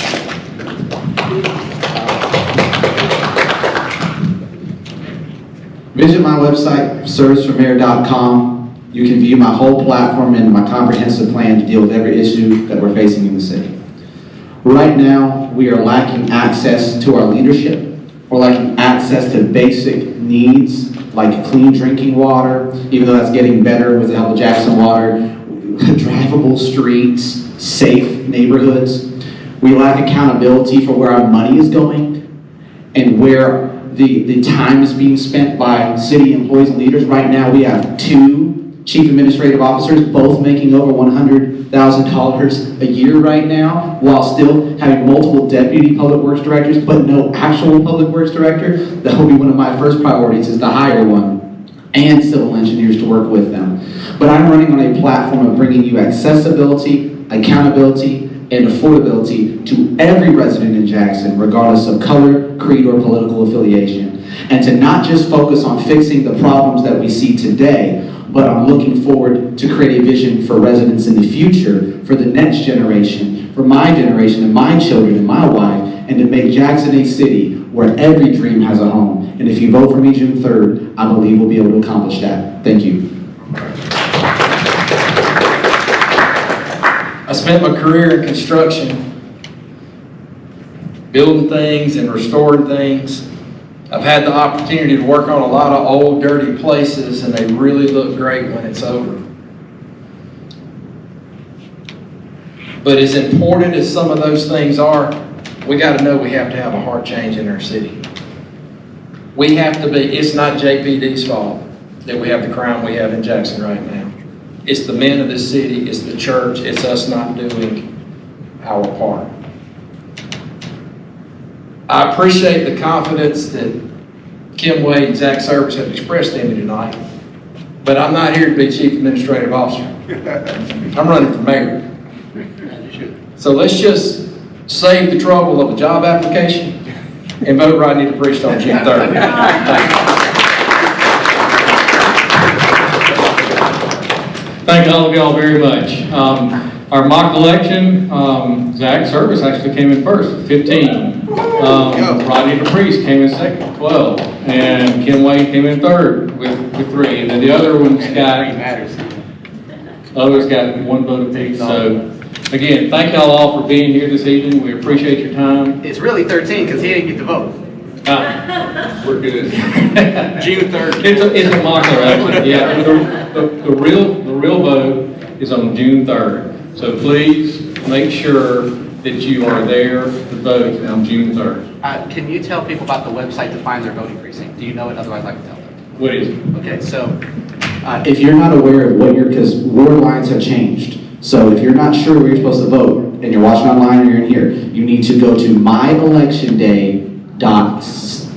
Visit my website, servisformayor.com. You can view my whole platform and my comprehensive plan to deal with every issue that we're facing in the city. Right now, we are lacking access to our leadership. We're lacking access to basic needs like clean drinking water, even though that's getting better with the help of Jackson Water, drivable streets, safe neighborhoods. We lack accountability for where our money is going and where the time is being spent by city employees and leaders. Right now, we have 2 chief administrative officers, both making over $100,000 a year right now, while still having multiple deputy public works directors, but no actual public works director. That will be one of my first priorities, is to hire one, and civil engineers to work with them. But I'm running on a platform of bringing you accessibility, accountability, and affordability to every resident in Jackson, regardless of color, creed, or political affiliation. And to not just focus on fixing the problems that we see today, but I'm looking forward to create a vision for residents in the future, for the next generation, for my generation and my children and my wife, and to make Jackson a city where every dream has a home. And if you vote for me June 3rd, I believe we'll be able to accomplish that. Thank you. I spent my career in construction, building things and restoring things. I've had the opportunity to work on a lot of old, dirty places, and they really look great when it's over. But as important as some of those things are, we got to know we have to have a heart change in our city. We have to be, it's not JPD's fault that we have the crime we have in Jackson right now. It's the men of this city, it's the church, it's us not doing our part. I appreciate the confidence that Kim Wade and Zach Servis have expressed in me tonight, but I'm not here to be Chief Administrative Officer. I'm running for mayor. So let's just save the trouble of a job application and vote Rodney DePriest on June 3rd. Thank you. Thank all of y'all very much. Our mock election, Zach Servis actually came in first, 15. Rodney DePriest came in second, 12. And Kim Wade came in third with 3. And then the other ones others got 1 vote apiece. So again, thank y'all all for being here this evening. We appreciate your time. It's really 13 because he didn't get to vote. We're good. June 3rd. It's a mock election. Yeah, the real vote is on June 3rd. So please make sure that you are there to vote on June 3rd. Can you tell people about the website to find their voting precinct? Do you know it? Otherwise, I can tell them. What is it? Okay, so If you're not aware of what because ward lines have changed. So if you're not sure where you're supposed to vote, and you're watching online or you're in here, you need to go to myelectionday.state.sos.ms.us.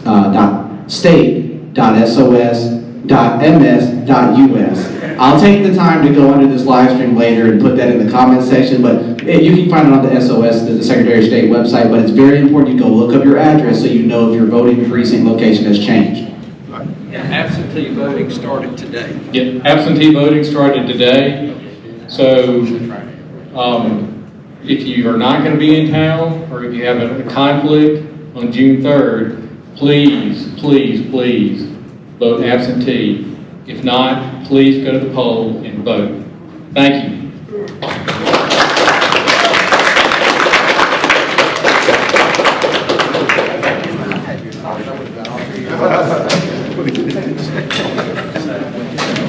I'll take the time to go under this live stream later and put that in the comments section, but you can find it on the SOS, the Secretary of State website, but it's very important you go look up your address so you know if your voting precinct location has changed. Absentee voting started today. Yeah, absentee voting started today. So if you are not going to be in town, or if you have a conflict on June 3rd, please, please, please vote absentee. If not, please go to the poll and vote. Thank you.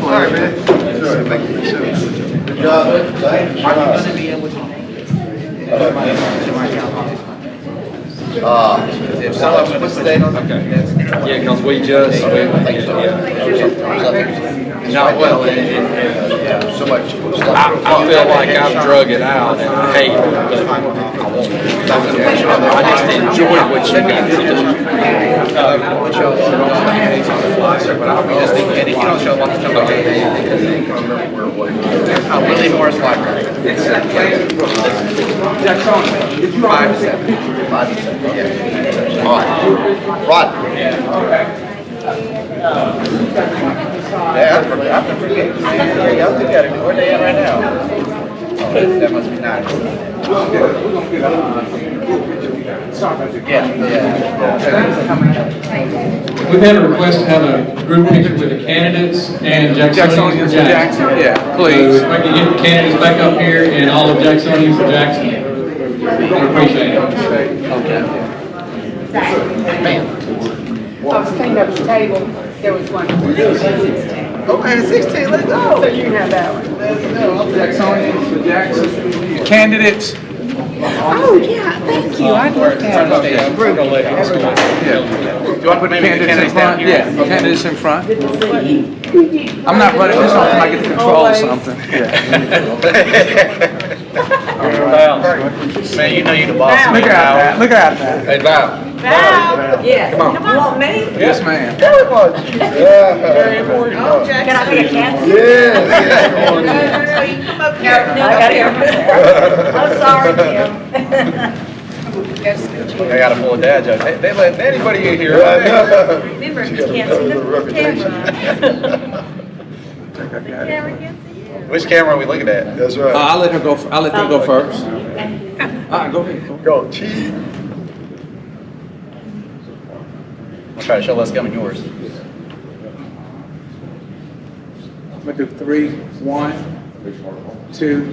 all right, man. Good job. Are you going to be able to if someone puts the date on the Yeah, because we just, not well, I feel like I've drug it out and I hate it, but I just enjoy what you guys do. Willie Morris Library. It's 5 to 7. 5 to 7. Yeah. All right. Rod. Yeah, I forget. Y'all look at it. Where they at right now? Oh, that must be nice. Yeah. We've had a request to have a group picture with the candidates and Jacksonians for Jackson. Yeah, So if I can get the candidates back up here and all of Jacksonians for Jackson, we appreciate it. I was cleaning up the table, there was one. Okay, 16, let's go. So you can have that one. Jacksonians for Jackson. Candidates. Oh, yeah, thank you, I'd love to have a group. Do you want to put maybe the candidates down here? Yeah, candidates in front. I'm not running this one until I get to control something. Man, you know you're the boss. Look at that. Hey, Val. Val, yeah. Come on. You want me? Yes, ma'am. Very important. Oh, Jackson. Can I be a candidate? Yes. No, you come up here. No, I gotta hear. I'm sorry, Kim. I got to pull a dad joke. They let anybody in here. Remember, you can't see the camera. Which camera are we looking at? That's right. I'll let her go. I'll let them go first. Go ahead. Go, Chief. I'll try to show less gum in yours. I'm gonna do 3, 1, 2,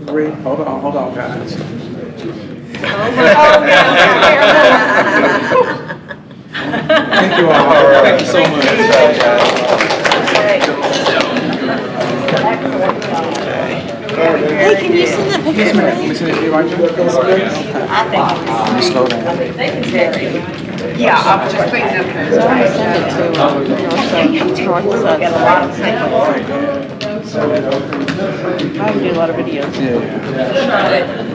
3. Hold on, guys. Thank you all. Thank you so much. Hey, can you send that picture to me? Let me send it to you right now. I think it's Slow down. yeah, I was just thinking of it. So I sent it to get a lot of I do a lot of videos. Yeah.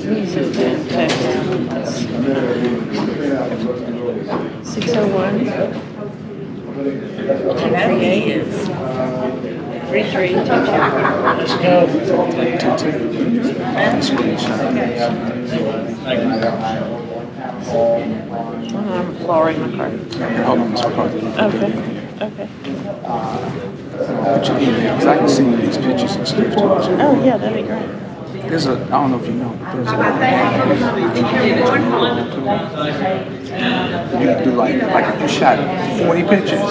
Music and text. 601. 238 is I'm Laurie McCarthy. Hold on, Ms. McCarthy. Okay, okay. Put your email, because I can send you these pictures and stuff too. Oh, yeah, that'd be great. There's a, I don't know if you know, but there's a, you can do like if you shot 40 pictures,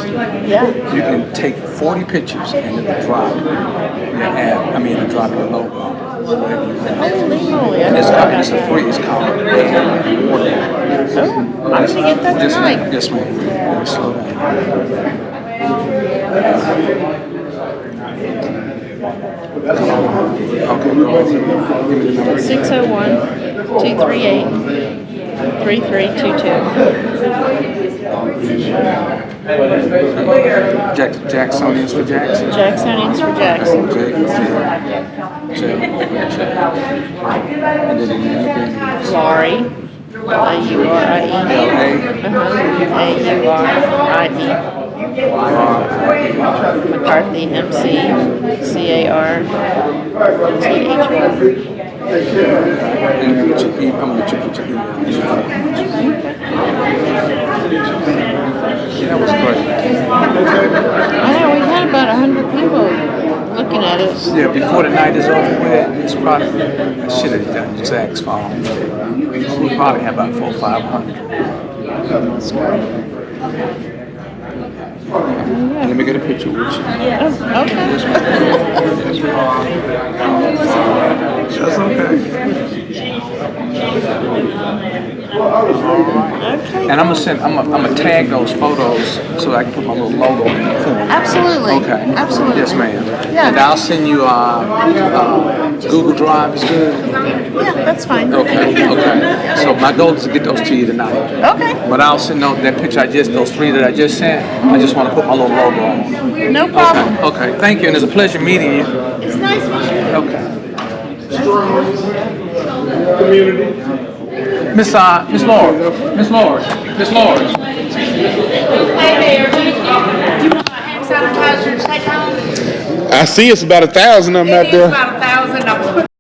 Yeah. you can take 40 pictures and it'll drop your ad, it'll drop your logo. Whatever you want. Holy moly. And it's a free, it's called Oh, I'm gonna get that tonight. Yes, ma'am. Let me slow down. Okay, go ahead. Give me the number. 601-238-3322. Jacksonians for Jackson. Jacksonians for Jackson. And then the name Laurie. Laurie. Aurie. McCarthy. McCarthy. And put your email. I'm going to put your email. That was great. I know, we had about 100 people looking at it. Yeah, before the night is over with, it's probably, I should have done Zach's phone. We probably have about 400 or 500. That's great. Let me get a picture with you. Oh, okay. That's okay. And I'm gonna tag those photos so I can put my little logo in the corner. Absolutely. Okay. Absolutely. Yes, ma'am. Yeah. And I'll send you Google Drive is good. Yeah, that's fine. Okay. Okay. So my goal is to get those to you tonight. Okay. But I'll send that picture those three that I just sent. I just want to put my little logo on. No problem. Okay. Okay. Thank you, and it's a pleasure meeting you. It's nice meeting you. Okay. Miss Lawrence. Miss Lawrence. Miss Lawrence. Hey, Mayor, do you want hand sanitizer to take home? I see it's about 1,000 of them out It is there. about